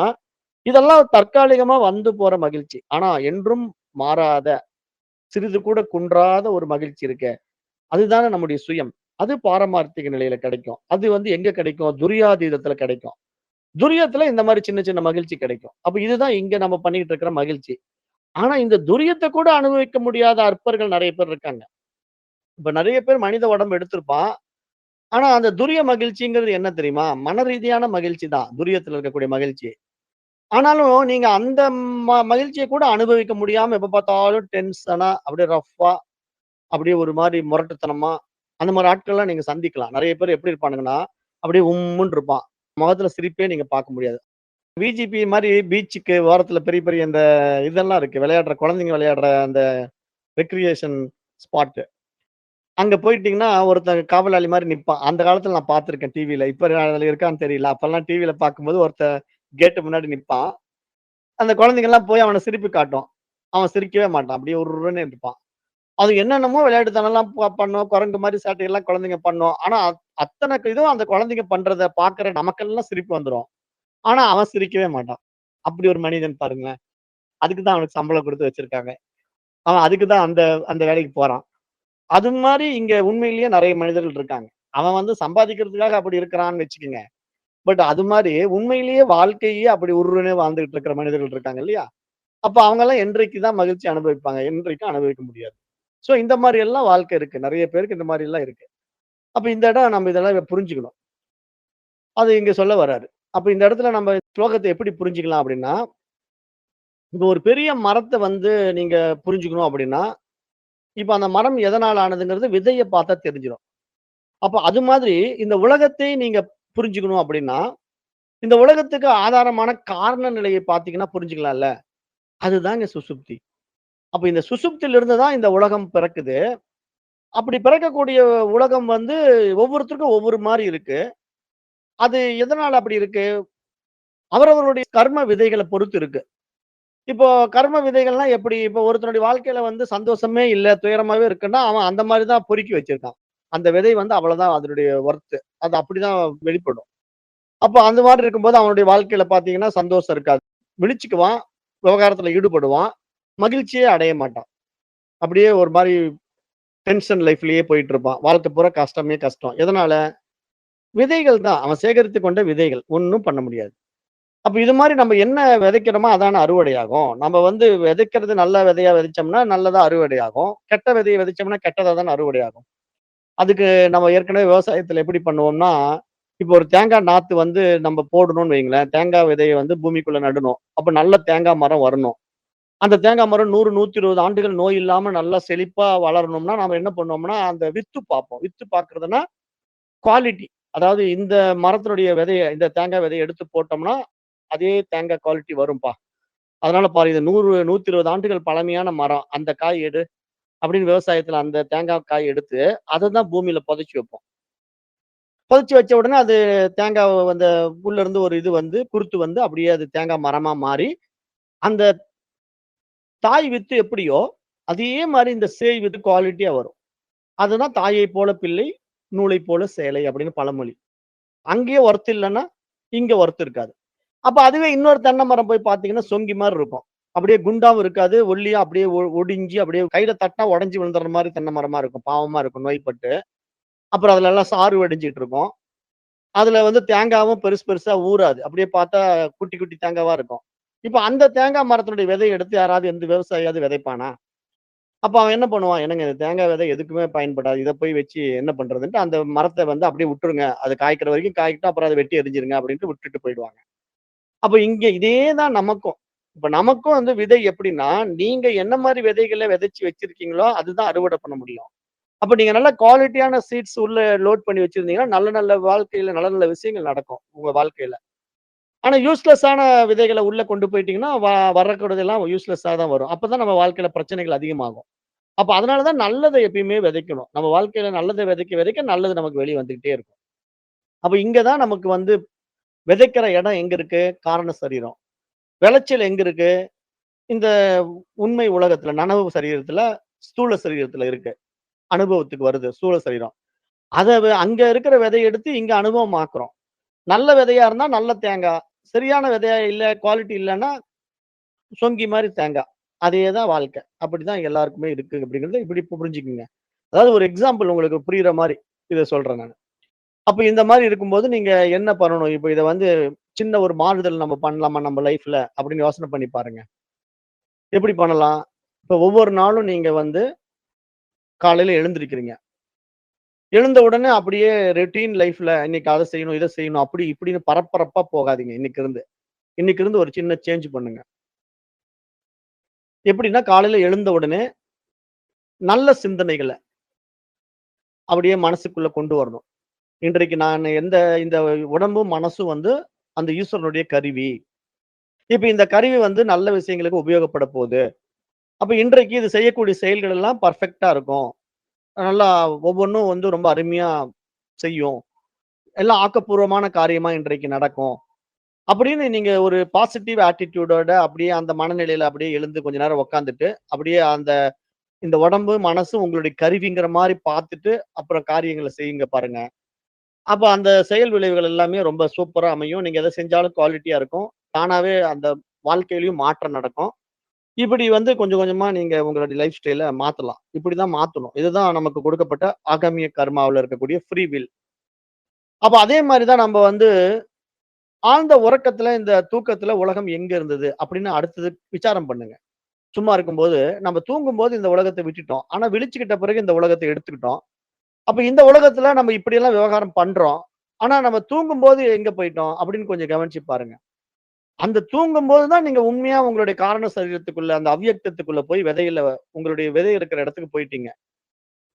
இதெல்லாம் தற்காலிகமா வந்து போற மகிழ்ச்சி. ஆனா என்றும் மாறாத, சிறிது கூட குன்றாத ஒரு மகிழ்ச்சி இருக்கே. அதுதானே நம்முடைய சுயம். அது பாரமார்த்திக நிலையில கிடைக்கும். அது வந்து எங்க கிடைக்கும்? துரியாதீதத்துல கிடைக்கும். துரியத்துல இந்த மாரி சின்ன சின்ன மகிழ்ச்சி கிடைக்கும். அப்ப இதுதான் இங்க நம்ம பண்ணிட்டு இருக்கிற மகிழ்ச்சி. ஆனா இந்த துரியத்த கூட அனுபவிக்க முடியாத அற்பர்கள் நெறைய பேர் இருக்காங்க. இப்ப நெறைய பேர் மனித உடம்பு எடுத்திருப்பான். ஆனா அந்த துரிய மகிழ்ச்சிங்கிறது என்ன தெரியுமா? மனரீதியான மகிழ்ச்சி தான். துரியத்துல இருக்கக்கூடிய மகிழ்ச்சி. ஆனாலும் நீங்க அந்த மகிழ்ச்சிய கூட அனுபவிக்க முடியாம எப்ப பார்த்தாலும் டென்ஷனா, அப்படியே ரஃப்பா, அப்படியே ஒரு மாரி முரட்டுத்தனமா, அந்த மாரி ஆட்கள்லாம் நீங்க சந்திக்கலாம். நெறைய பேர் எப்படி இருப்பானுங்கன்னா, அப்படியே உம்முன்னு இருப்பான். முகத்துல சிரிப்பே நீங்க பார்க்க முடியாது. விஜிபி மாரி பீச்சுக்கு ஓரத்துல பெரிய பெரிய இந்த இதெல்லாம் இருக்கு. விளையாடுற குழந்தைங்க விளையாடுற அந்த ரெக்ரியேஷன் ஸ்பாட். அங்க போயிட்டீங்கன்னா, ஒருத்தன் காவலாளி மாரி நிப்பான். அந்த காலத்துல நான் பார்த்துருக்கேன் டிவில. இப்ப அதுல இருக்கான்னு தெரியல. அப்பல்லாம் டிவில பார்க்கும்போது ஒருத்தன் கேட் முன்னாடி நிப்பான். அந்த குழந்தைங்கலாம் போய் அவன சிரிப்பு காட்டும். அவன் சிரிக்கவே மாட்டான். அப்படியே உர்ருன்னு இருப்பான். அது என்னென்னமோ விளையாட்டுத்தனம்லாம் பண்ணும். குரங்கு மாரி சேட்டையெல்லாம் குழந்தைங்க பண்ணும். ஆனா, அத்தன இதுவும் அந்த குழந்தைங்க பண்றத பார்க்குற நமக்கெல்லாம் சிரிப்பு வந்துரும். ஆனா, அவன் சிரிக்கவே மாட்டான். அப்படி ஒரு மனிதன் பாருங்களேன். அதுக்கு தான் அவனுக்கு சம்பளம் குடுத்து வச்சிருக்காங்க. அவன் அதுக்கு தான் அந்த அந்த வேலைக்கு போறான். அது மாரி இங்க உண்மையிலேயே நெறைய மனிதர்கள் இருக்காங்க. அவன் வந்து சம்பாதிக்கிறதுக்காக அப்படி இருக்கிறான்னு வச்சுக்கங்க. பட் அது மாரி உண்மையிலேயே வாழ்க்கையே அப்படி உர்ருன்னு வாழ்ந்துகிட்டு இருக்கிற மனிதர்கள் இருக்காங்க இல்லையா? அப்ப அவங்கலாம் என்றைக்கு தான் மகிழ்ச்சி அனுபவிப்பாங்க. என்றைக்கும் அனுபவிக்க முடியாது. சோ இந்த மாரி எல்லாம் வாழ்க்கை இருக்கு. நெறைய பேருக்கு இந்த மாரி எல்லாம் இருக்கு. அப்ப இந்த இடம் நம்ம இதெல்லாம் புரிஞ்சுக்கணும். அது இங்க சொல்ல வராரு. அப்ப இந்த இடத்துல நம்ம ஸ்லோகத்த எப்படி புரிஞ்சுக்கலாம் அப்படின்னா, இப்ப ஒரு பெரிய மரத்த வந்து நீங்க புரிஞ்சுக்கணும் அப்படின்னா, இப்ப அந்த மரம் எதனால ஆனதுங்கிறது விதைய பார்த்தா தெரிஞ்சிரும். அப்ப அது மாதிரி இந்த உலகத்தை நீங்க புரிஞ்சுக்கணும் அப்படின்னா, இந்த உலகத்துக்கு ஆதாரமான காரண நிலையை பார்த்தீங்கன்னா புரிஞ்சுக்கலாம்ல. அதுதாங்க சுசுப்தி. அப்ப இந்த சுசுப்தியிலிருந்து தான் இந்த உலகம் பிறக்குது. அப்படி பிறக்கக்கூடிய உலகம் வந்து ஒவ்வொருத்தருக்கும் ஒவ்வொரு மாரி இருக்கு. அது எதனால அப்படி இருக்கு? அவரவருடைய கர்ம விதைகள பொறுத்து இருக்கு. இப்போ கர்ம விதைகள்லாம் எப்படி? இப்போ ஒருத்தனுடைய வாழ்க்கையில வந்து சந்தோஷமே இல்ல, துயரமாவே இருக்குன்னா, அவன் அந்த மாரி தான் பொறுக்கி வச்சிருக்கான். அந்த விதை வந்து அவ்வளவுதான் அதனுடைய ஒர்த். அது அப்படிதான் வெளிப்படும். அப்ப அந்த மாரி இருக்கும்போது அவனுடைய வாழ்க்கையில பார்த்தீங்கன்னா, சந்தோஷம் இருக்காது. விழிச்சுக்குவான், விவகாரத்துல ஈடுபடுவான், மகிழ்ச்சியே அடைய மாட்டான். அப்படியே ஒரு மாரி டென்ஷன் லைஃப்லயே போயிட்டு இருப்பான். வாழ்க்கை பூரா கஷ்டமே கஷ்டம். எதனால? விதைகள் தான். அவன் சேகரித்துக் கொண்ட விதைகள். ஒண்ணும் பண்ண முடியாது. அப்ப இது மாரி நம்ம என்ன விதைக்கிறோமோ அதான அறுவடையாகும். நம்ம வந்து விதைக்கிறது நல்ல விதையா விதைச்சோம்னா, நல்லதா அறுவடையாகும். கெட்ட விதைய விதைச்சோம்னா, கெட்டதா தானே அறுவடையாகும். அதுக்கு நம்ம ஏற்கனவே விவசாயத்துல எப்படி பண்ணுவோம்னா, இப்போ ஒரு தேங்காய் நாத்து வந்து நம்ம போடணும்னு வைங்களேன். தேங்காய் விதைய வந்து பூமிக்குள்ள நடணும். அப்ப நல்ல தேங்காய் மரம் வரணும். அந்த தேங்காய் மரம் 100, 120 ஆண்டுகள் நோய் இல்லாம நல்லா செழிப்பா வளரணும்னா, நாம என்ன பண்ணுவோம்னா, அந்த வித்து பார்ப்போம். With பார்க்கிறதுன்னா, quality. அதாவது இந்த மரத்தினுடைய விதைய இந்த தேங்காய் விதைய எடுத்து போட்டோம்னா, அதே தேங்காய் குவாலிட்டி வரும்பா. அதனால பாரு இது 100, 120 ஆண்டுகள் பழமையான மரம். அந்த காய் எடு அப்படின்னு விவசாயத்துல அந்த தேங்காய் காய் எடுத்து, அத தான் பூமியில புதைச்சு வைப்போம். புதைச்சு வச்ச உடனே அது தேங்காய் அந்த உள்ள இருந்து ஒரு இது வந்து குருத்து வந்து அப்படியே அது தேங்காய் மரமா மாறி, அந்த தாய் வித்து எப்படியோ, அதே மாரி இந்த சேய் வித்து குவாலிட்டியா வரும். அதுதான் தாயை போல பிள்ளை, நூலை போல சேலை அப்படின்னு பழமொழி. அங்கேயே ஒர்த் இல்லன்னா, இங்க ஒர்த் இருக்காது. அப்ப அதுவே இன்னொரு தென்னை மரம் போய் பார்த்தீங்கன்னா, சொங்கி மாரி இருக்கும். அப்படியே குண்டாவும் இருக்காது. ஒல்லியா அப்படியே ஒடிஞ்சு அப்படியே கையில தட்டுனா உடைஞ்சு விழுந்துற மாரி தென்னை மரமா இருக்கும். பாவமா இருக்கும் நோய்ப்பட்டு. அப்புறம் அதுலலாம் சாறு வடிஞ்சுட்டு இருக்கும். அதுல வந்து தேங்காவும் பெருசு பெருசா ஊறாது. அப்படியே பார்த்தா குட்டி குட்டி தேங்காவா இருக்கும். இப்ப அந்த தேங்காய் மரத்தினுடைய விதைய எடுத்து யாராவது எந்த விவசாயியாவது விதைப்பானா? அப்ப அவன் என்ன பண்ணுவான்? "என்னங்க இந்த தேங்காய் விதை எதுக்குமே பயன்படாது. இத போய் வச்சு என்ன பண்றதுன்ட்டு" அந்த மரத்த வந்து அப்படியே விட்டுருங்க. அது காய்க்கிற வரைக்கும் காய்க்கட்டும். அப்புறம் அத வெட்டி எறிஞ்சிருங்க அப்படின்ட்டு விட்டுட்டு போயிடுவாங்க. அப்ப இங்க இதே தான் நமக்கும். இப்ப நமக்கும் வந்து விதை எப்படின்னா, நீங்க என்ன மாரி விதைகள விதைச்சு வச்சிருக்கீங்களோ, அதுதான் அறுவடை பண்ண முடியும். அப்ப நீங்க நல்ல குவாலிட்டியான சீட்ஸ் உள்ள லோட் பண்ணி வச்சிருந்தீங்கன்னா, நல்ல நல்ல வாழ்க்கையில நல்ல நல்ல விஷயங்கள் நடக்கும், உங்க வாழ்க்கையில. ஆனா யூஸ்லெஸ்ஸான விதைகள உள்ள கொண்டு போயிட்டீங்கன்னா, வரக்கூடியதெல்லாம் யூஸ்லெஸ்ஸா தான் வரும். அப்பதான் நம்ம வாழ்க்கையில பிரச்சனைகள் அதிகமாகும். அப்ப அதனால தான் நல்லத எப்பயுமே விதைக்கணும். நம்ம வாழ்க்கையில நல்லத விதைக்க விதைக்க நல்லது நமக்கு வெளிய வந்துகிட்டே இருக்கும். அப்ப இங்க தான் நமக்கு வந்து விதைக்கிற இடம் எங்க இருக்கு? காரண சரீரம். விளைச்சல் எங்க இருக்கு? இந்த உண்மை உலகத்துல, நனவு சரீரத்துல, ஸ்தூல சரீரத்துல இருக்கு. அனுபவத்துக்கு வருது ஸ்தூல சரீரம். அத அங்க இருக்கிற விதைய எடுத்து இங்க அனுபவமாக்குறோம். நல்ல விதையா இருந்தா நல்ல தேங்கா. சரியான விதையா இல்ல, குவாலிட்டி இல்லன்னா சொங்கி மாரி தேங்கா. அதே தான் வாழ்க்கை. அப்படிதான் எல்லாருக்குமே இருக்கு அப்படிங்கிறத இப்படி புரிஞ்சுக்குங்க. அதாவது ஒரு எக்ஸாம்பிள் உங்களுக்கு புரியிற மாரி இத சொல்றேன் நானு. அப்ப இந்த மாரி இருக்கும்போது நீங்க என்ன பண்ணணும்? இப்ப இத வந்து சின்ன ஒரு மாறுதல் நம்ம பண்ணலாமா நம்ம லைஃப்ல அப்படின்னு யோசனை பண்ணி பாருங்க. எப்படி பண்ணலாம்? இப்ப ஒவ்வொரு நாளும் நீங்க வந்து காலையில எழுந்திரிக்கிறீங்க. எழுந்த உடனே அப்படியே ரொட்டீன் லைஃப்ல இன்னைக்கு அத செய்யணும், இத செய்யணும் அப்படி இப்படின்னு பரபரப்பா போகாதீங்க இன்னைக்கு இருந்து. இன்னைக்கு இருந்து ஒரு சின்ன சேஞ்ச் பண்ணுங்க. எப்படின்னா காலையில எழுந்த உடனே நல்ல சிந்தனைகள அப்படியே மனசுக்குள்ள கொண்டு வரணும். இன்றைக்கு நான் இந்த உடம்பும், மனசும் வந்து அந்த ஈஸ்வரனுடைய கருவி. இப்ப இந்த கருவி வந்து நல்ல விஷயங்களுக்கு உபயோகப்பட போது. அப்ப இன்றைக்கு இது செய்யக்கூடிய செயல்கள் எல்லாம் பெர்ஃபெக்ட்டா இருக்கும். நல்லா ஒவ்வொன்னும் வந்து ரொம்ப அருமையா செய்யும். எல்லாம் ஆக்கப்பூர்வமான காரியமா இன்றைக்கு நடக்கும். அப்படின்னு நீங்க ஒரு பாசிட்டிவ் ஆட்டிட்யூடோட அப்படியே அந்த மனநிலையில அப்படியே எழுந்து கொஞ்ச நேரம் உட்கார்ந்துட்டு, அப்படியே இந்த உடம்பு, மனசு உங்களுடைய கருவிங்கிற மாரி பார்த்துட்டு, அப்புறம் காரியங்கள செய்யுங்க பாருங்க. அப்ப அந்த செயல் விளைவுகள் எல்லாமே ரொம்ப சூப்பரா அமையும். நீங்க எத செஞ்சாலும் குவாலிட்டியா இருக்கும். தானாவே அந்த வாழ்க்கையிலயும் மாற்றம் நடக்கும். இப்படி வந்து கொஞ்சம் கொஞ்சமா நீங்க உங்களுடைய லைஃப் ஸ்டைல மாத்தலாம். இப்படிதான் மாத்தணும். இதுதான் நமக்கு கொடுக்கப்பட்ட ஆகமிய கர்மாவுல இருக்கக்கூடிய ஃப்ரீ வில். அப்ப அதே மாரி தான் நம்ப வந்து ஆழ்ந்த உறக்கத்துல, இந்த தூக்கத்துல உலகம் எங்க இருந்தது? அப்படின்னு அடுத்தது விசாரம் பண்ணுங்க. சும்மா இருக்கும்போது, நம்ம தூங்கும்போது இந்த உலகத்த விட்டுட்டோம். ஆனா விழிச்சுக்கிட்ட பிறகு இந்த உலகத்த எடுத்துக்கிட்டோம். அப்ப இந்த உலகத்துல நம்ம இப்படியெல்லாம் விவகாரம் பண்றோம். ஆனா நம்ம தூங்கும்போது எங்க போயிட்டோம்? அப்படின்னு கொஞ்சம் கவனிச்சு பாருங்க. அந்த தூங்கும்போது தான் நீங்க உண்மையா உங்களுடைய காரண சரீரத்துக்குள்ள, அந்த அவ்வியக்தத்துக்குள்ள போய் உங்களுடைய விதை இருக்கிற இடத்துக்கு போயிட்டீங்க.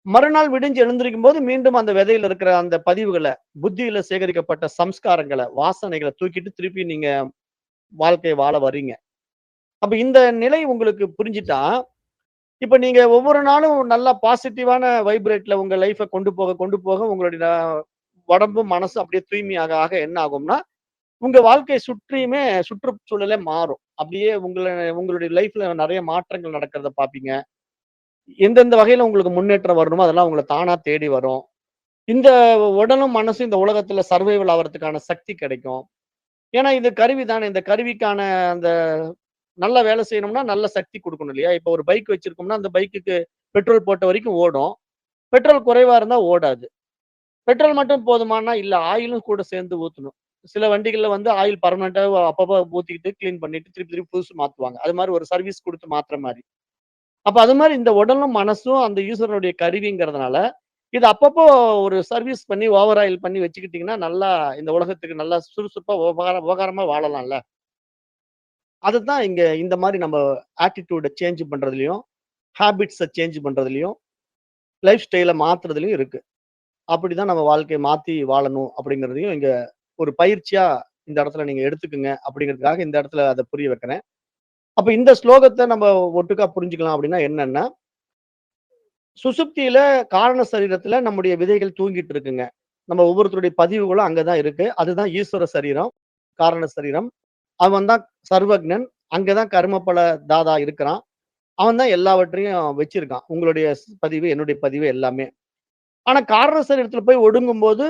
மறுநாள் விடிஞ்சு எழுந்திரிக்கும்போது மீண்டும் அந்த விதையில இருக்கிற அந்த பதிவுகள, புத்தியில சேகரிக்கப்பட்ட சம்ஸ்காரங்கள, வாசனைகள தூக்கிட்டு திருப்பி நீங்க வாழ்க்கைய வாழ வர்றீங்க. அப்ப இந்த நிலை உங்களுக்கு புரிஞ்சுட்டா, இப்ப நீங்க ஒவ்வொரு நாளும் நல்லா பாசிட்டிவான வைப்ரேட்ல உங்க லைஃப கொண்டு போக, கொண்டு போக உங்களுடைய உடம்பும், மனசும் அப்படியே தூய்மையாக ஆக என்ன ஆகும்னா, உங்க வாழ்க்கைய சுற்றியுமே சுற்றுச்சூழலே மாறும். அப்படியே உங்களுடைய லைஃப்ல நெறைய மாற்றங்கள் நடக்கிறத பார்ப்பீங்க. எந்தெந்த வகையில உங்களுக்கு முன்னேற்றம் வரணுமோ, அதெல்லாம் உங்கள தானா தேடி வரும். இந்த உடலும், மனசும் இந்த உலகத்துல சர்வைவல் ஆவறதுக்கான சக்தி கிடைக்கும். ஏன்னா, இது கருவி தானே. இந்த கருவிக்கான அந்த நல்லா வேலை செய்யணும்னா, நல்ல சக்தி குடுக்கணும் இல்லையா? இப்ப ஒரு பைக் வச்சிருக்கோம்னா, அந்த பைக்குக்கு பெட்ரோல் போட்ட வரைக்கும் ஓடும். பெட்ரோல் குறைவா இருந்தா ஓடாது. பெட்ரோல் மட்டும் போதுமான்னா, இல்ல ஆயிலும் கூட சேர்ந்து ஊத்தணும். சில வண்டிகள்ல வந்து ஆயில் பெர்மனன்ட்டா அப்பப்ப ஊத்திக்கிட்டு, கிளீன் பண்ணிட்டு, திருப்பி திருப்பி புதுசு மாத்துவாங்க. அது மாரி ஒரு சர்வீஸ் குடுத்து மாத்துற மாரி. அப்ப அது மாரி இந்த உடலும், மனசும் அந்த ஈஸ்வரனுடைய கருவிங்கிறதுனால, இத அப்பப்போ ஒரு சர்வீஸ் பண்ணி, ஓவர் ஆயில் பண்ணி வச்சுக்கிட்டீங்கன்னா, நல்லா இந்த உலகத்துக்கு நல்லா சுறுசுறுப்பா உபகாரமா வாழலாம்ல. அதுதான் இங்க இந்த மாரி நம்ம ஆட்டிட்யூட சேஞ்ச் பண்றதுலயும், ஹேபிட்ஸ சேஞ்ச் பண்றதுலயும், லைஃப் ஸ்டைல மாத்துறதுலயும் இருக்கு. அப்படிதான் நம்ம வாழ்க்கைய மாத்தி வாழணும் அப்படிங்கிறதையும் இங்க ஒரு பயிற்சியா இந்த இடத்துல நீங்க எடுத்துக்கங்க அப்படிங்கிறதுக்காக இந்த இடத்துல அத புரிய வைக்கிறேன். அப்ப இந்த ஸ்லோகத்த நம்ம ஒட்டுக்கா புரிஞ்சுக்கலாம் அப்படின்னா என்னன்னா, சுசுப்தியில காரண சரீரத்துல நம்முடைய விதைகள் தூங்கிட்டு இருக்குங்க. நம்ம ஒவ்வொருத்தருடைய பதிவுகளும் அங்க தான் இருக்கு. அதுதான் ஈஸ்வர சரீரம், காரண சரீரம். அவன் தான் சர்வக்ஞன். அங்க தான் கர்மபல தாதா இருக்கிறான். அவன் தான் எல்லாவற்றையும் வச்சிருக்கான். உங்களுடைய பதிவு, என்னுடைய பதிவு எல்லாமே. ஆனா காரண சரீரத்துல போய் ஒடுங்கும்போது,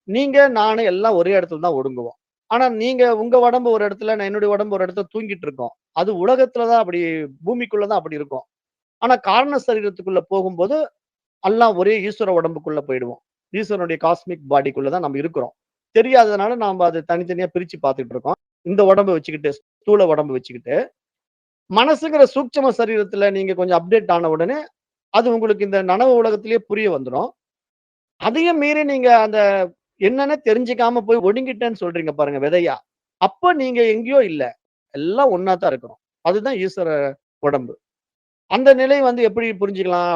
நீங்க, நானு எல்லாம் ஒரே இடத்துல தான் ஒடுங்குவோம். ஆனா நீங்க உங்க உடம்பு ஒரு இடத்துல, நான் என்னுடைய உடம்பு ஒரு இடத்துல தூங்கிட்டு இருக்கோம். அது உலகத்துல தான் அப்படி பூமிக்குள்ள தான் அப்படி இருக்கும். ஆனா காரண சரீரத்துக்குள்ள போகும்போது, எல்லாம் ஒரே ஈஸ்வர உடம்புக்குள்ள போயிடுவோம். ஈஸ்வரனுடைய காஸ்மிக் பாடிக்குள்ள தான் நம்ம இருக்கிறோம். தெரியாததுனால நாம அத தனித்தனியா பிரிச்சு பார்த்துட்டு இருக்கோம். இந்த உடம்ப வச்சுக்கிட்டு, ஸ்தூல உடம்பு வச்சுக்கிட்டு. மனசுங்கிற சூட்சும சரீரத்துல நீங்க கொஞ்சம் அப்டேட் ஆன உடனே, அது உங்களுக்கு இந்த நனவு உலகத்திலேயே புரிய வந்துரும். அதையும் மீறி நீங்க அந்த என்னன்னே தெரிஞ்சுக்காம போய் ஒடுங்கிட்டேன்னு சொல்றீங்க பாருங்க விதையா. அப்ப நீங்க எங்கேயோ இல்ல. எல்லாம் ஒண்ணா தான் இருக்கிறோம். அதுதான் ஈஸ்வர உடம்பு. அந்த நிலை வந்து எப்படி புரிஞ்சுக்கலாம்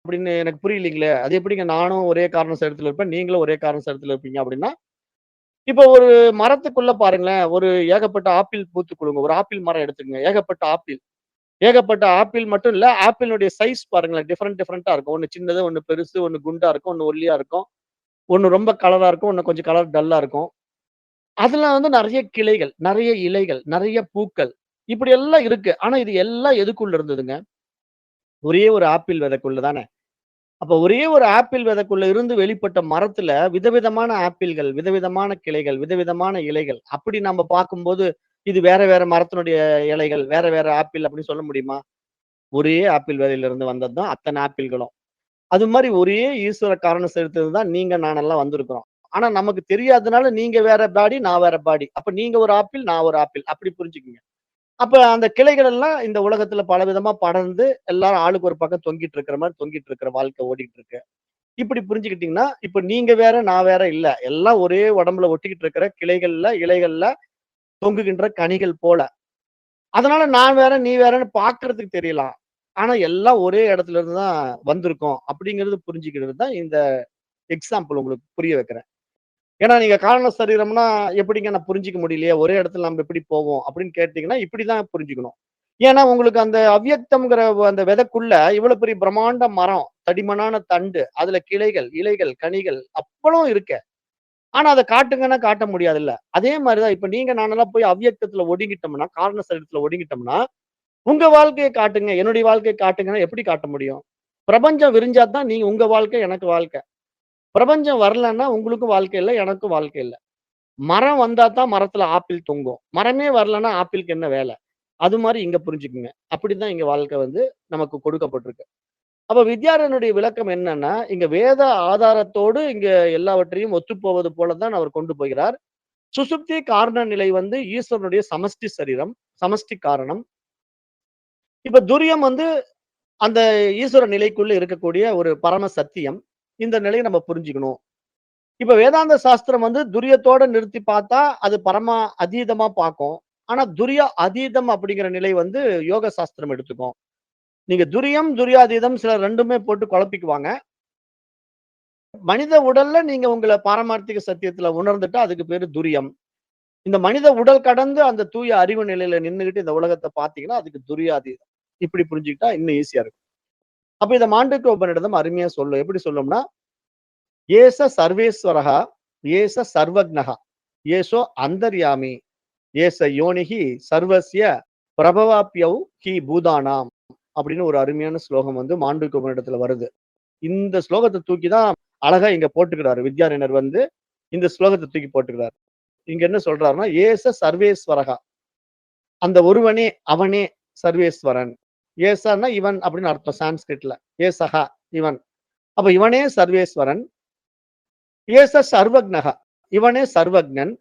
அப்படின்னு எனக்கு புரியலைங்களே. அது எப்படிங்க நானும் ஒரே காரண சரீரத்துல இருப்பேன். நீங்களும் ஒரே காரண சரீரத்துல இருப்பீங்க அப்படின்னா, இப்போ ஒரு மரத்துக்குள்ள பாருங்களேன், ஒரு ஏகப்பட்ட ஆப்பிள் பூத்து குலுங்கும். ஒரு ஆப்பிள் மரம் எடுத்துக்கங்க. ஏகப்பட்ட ஆப்பிள். ஏகப்பட்ட ஆப்பிள் மட்டும் இல்ல, ஆப்பிளினுடைய சைஸ் பாருங்களேன். டிஃபரெண்ட் டிஃபரெண்ட்டா இருக்கும். ஒண்ணு சின்னது, ஒண்ணு பெருசு, ஒண்ணு குண்டா இருக்கும், ஒண்ணு ஒல்லியா இருக்கும். ஒண்ணு ரொம்ப கலரா இருக்கும், ஒண்ணு கொஞ்சம் கலர் டல்லா இருக்கும். அதுல வந்து நெறைய கிளைகள், நெறைய இலைகள், நெறைய பூக்கள். இப்படி எல்லாம் இருக்கு. ஆனா இது எல்லாம் எதுக்குள்ள இருந்ததுங்க? ஒரே ஒரு ஆப்பிள் விதைக்குள்ள தானே. அப்ப ஒரே ஒரு ஆப்பிள் விதைக்குள்ள இருந்து வெளிப்பட்ட மரத்துல விதவிதமான ஆப்பிள்கள், விதவிதமான கிளைகள், விதவிதமான இலைகள். அப்படி நம்ம பார்க்கும்போது, இது வேற வேற மரத்தினுடைய இலைகள், வேற வேற ஆப்பிள் அப்படின்னு சொல்ல முடியுமா? ஒரே ஆப்பிள் விதையிலிருந்து வந்தது தான் அத்தன ஆப்பிள்களும். அது மாரி ஒரே ஈஸ்வர காரணம் செலுத்துறது தான் நீங்க, நானெல்லாம் வந்திருக்கிறோம். ஆனா நமக்கு தெரியாதனால நீங்க வேற பாடி, நான் வேற பாடி. அப்ப நீங்க ஒரு ஆப்பிள், நான் ஒரு ஆப்பிள். அப்படி புரிஞ்சுக்கங்க. அப்ப அந்த கிளைகள் எல்லாம் இந்த உலகத்துல பலவிதமா படர்ந்து, எல்லாரும் ஆளுக்கு ஒரு பக்கம் தொங்கிட்டு இருக்கிற மாரி தொங்கிட்டு இருக்கிற வாழ்க்கை ஓடிட்டு இருக்கு. இப்படி புரிஞ்சுக்கிட்டீங்கன்னா, இப்ப நீங்க வேற, நான் வேற இல்ல. எல்லாம் ஒரே உடம்புல ஒட்டிக்கிட்டு இருக்கிற கிளைகள்ல, இலைகள்ல தொங்குகின்ற கனிகள் போல. அதனால நான் வேற, நீ வேறன்னு பார்க்கறதுக்கு தெரியலாம். ஆனா எல்லாம் ஒரே இடத்துல இருந்து தான் வந்திருக்கோம். அப்படிங்கிறது புரிஞ்சுக்கிறது தான் இந்த எக்ஸாம்பிள் உங்களுக்கு புரிய வைக்கிறேன். ஏன்னா நீங்க காரண சரீரம்னா எப்படிங்க நான் புரிஞ்சுக்க முடியலையே, ஒரே இடத்துல நம்ம எப்படி போவோம் அப்படின்னு கேட்டீங்கன்னா, இப்படிதான் புரிஞ்சுக்கணும். ஏன்னா உங்களுக்கு அந்த அவ்யக்தம்ங்கிற அந்த விதைக்குள்ள இவ்வளவு பெரிய பிரம்மாண்ட மரம், தடிமனான தண்டு, அதுல கிளைகள், இலைகள், கனிகள் அவ்வளவும் இருக்கு. ஆனா அத காட்டுங்கன்னா காட்ட முடியாதுல்ல. அதே மாரிதான் இப்ப நீங்க நானெல்லாம் போய் அவ்யக்தத்துல ஒடுங்கிட்டோம்னா, காரண சரீரத்துல ஒடுங்கிட்டோம்னா, உங்க வாழ்க்கைய காட்டுங்க, என்னுடைய வாழ்க்கைய காட்டுங்கன்னா எப்படி காட்ட முடியும்? பிரபஞ்சம் விரிஞ்சா தான் நீங்க உங்க வாழ்க்கை, எனக்கு வாழ்க்கை. பிரபஞ்சம் வரலன்னா உங்களுக்கும் வாழ்க்கை இல்ல, எனக்கும் வாழ்க்கை இல்ல. மரம் வந்தா தான் மரத்துல ஆப்பிள் தொங்கும். மரமே வரலன்னா ஆப்பிள்க்கு என்ன வேல? அது மாரி இங்க புரிஞ்சுக்குங்க. அப்படிதான் இங்க வாழ்க்கை வந்து நமக்கு கொடுக்கப்பட்டிருக்கு. அப்ப வித்யாரண்யருடைய விளக்கம் என்னன்னா, இங்க வேத ஆதாரத்தோடு இங்க எல்லாவற்றையும் ஒத்துப்போவது போல தான் அவர் கொண்டு போகிறார். சுசுப்தி காரண நிலை வந்து ஈஸ்வரனுடைய சமஷ்டி சரீரம், சமஷ்டி காரணம். இப்ப துரியம் வந்து அந்த ஈஸ்வர நிலைக்குள்ள இருக்கக்கூடிய ஒரு பரம சத்தியம். இந்த நிலைய நம்ம புரிஞ்சுக்கணும். இப்ப வேதாந்த சாஸ்திரம் வந்து துரியத்தோட நிறுத்தி பார்த்தா, அது பரம அதீதமா பார்க்கும். ஆனா துரிய அதீதம் அப்படிங்கிற நிலை வந்து யோக சாஸ்திரம் எடுத்துக்கும். நீங்க துரியம், துரியாதீதம் சிலர் 2மே போட்டு குழப்பிக்குவாங்க. மனித உடல்ல நீங்க உங்கள பாரமார்த்திக சத்தியத்துல உணர்ந்துட்டா அதுக்கு பேரு துரியம். இந்த மனித உடல் கடந்து அந்த தூய அறிவு நிலையில நின்னுகிட்டு இந்த உலகத்த பார்த்தீங்கன்னா, அதுக்கு துரியாதீதம். இப்படி புரிஞ்சுக்கிட்டா இன்னும் ஈஸியா இருக்கும். அப்ப இத மாண்டூக்கிய உபநிடதம் அருமையா சொல்லும். எப்படி சொல்லும்னா, "ஏச சர்வேஸ்வரஹ, ஏச சர்வக்னஹ, ஏசோ அந்தர்யாமி, ஏச யோனிஹி சர்வஸ்ய பிரபவாப்யௌ ஹி பூதானாம்." அப்படின்னு ஒரு அருமையான ஸ்லோகம் வந்து மாண்டூக்கிய உபநிடதத்துல வருது. இந்த ஸ்லோகத்த தூக்கி தான் அழகா இங்க போட்டுக்கிறாரு. வித்யாரண்யர் வந்து இந்த ஸ்லோகத்த தூக்கி போட்டுக்கிறாரு. இங்க என்ன சொல்றாருன்னா, "ஏச சர்வேஸ்வரஹ." அந்த ஒருவனே, அவனே சர்வேஸ்வரன். ஏசன்னா இவன் அப்படின்னு அர்த்தம் சான்ஸ்கிரிட்ல. ஏசஹ இவன். அப்ப இவனே சர்வேஸ்வரன். ஏச சர்வக்னஹ இவனே சர்வக்ஞன்.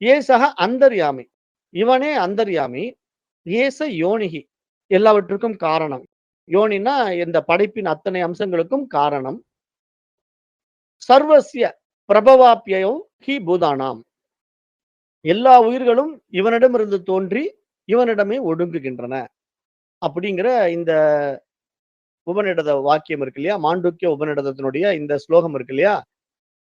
ஏசஹ அந்தர்யாமி இவனே அந்தர்யாமி. ஏச யோனிஹி எல்லாவற்றுக்கும் காரணம். யோனின்னா இந்த படைப்பின் அத்தனை அம்சங்களுக்கும் காரணம். சர்வஸ்ய பிரபவாப்யயோ ஹி பூதானாம். எல்லா உயிர்களும் இவனிடமிருந்து தோன்றி இவனிடமே ஒடுங்குகின்றன. அப்படிங்கிற இந்த உபநிடத வாக்கியம் இருக்கு இல்லையா? மாண்டூக்கிய உபநிடதத்தினுடைய இந்த ஸ்லோகம் இருக்கு இல்லையா?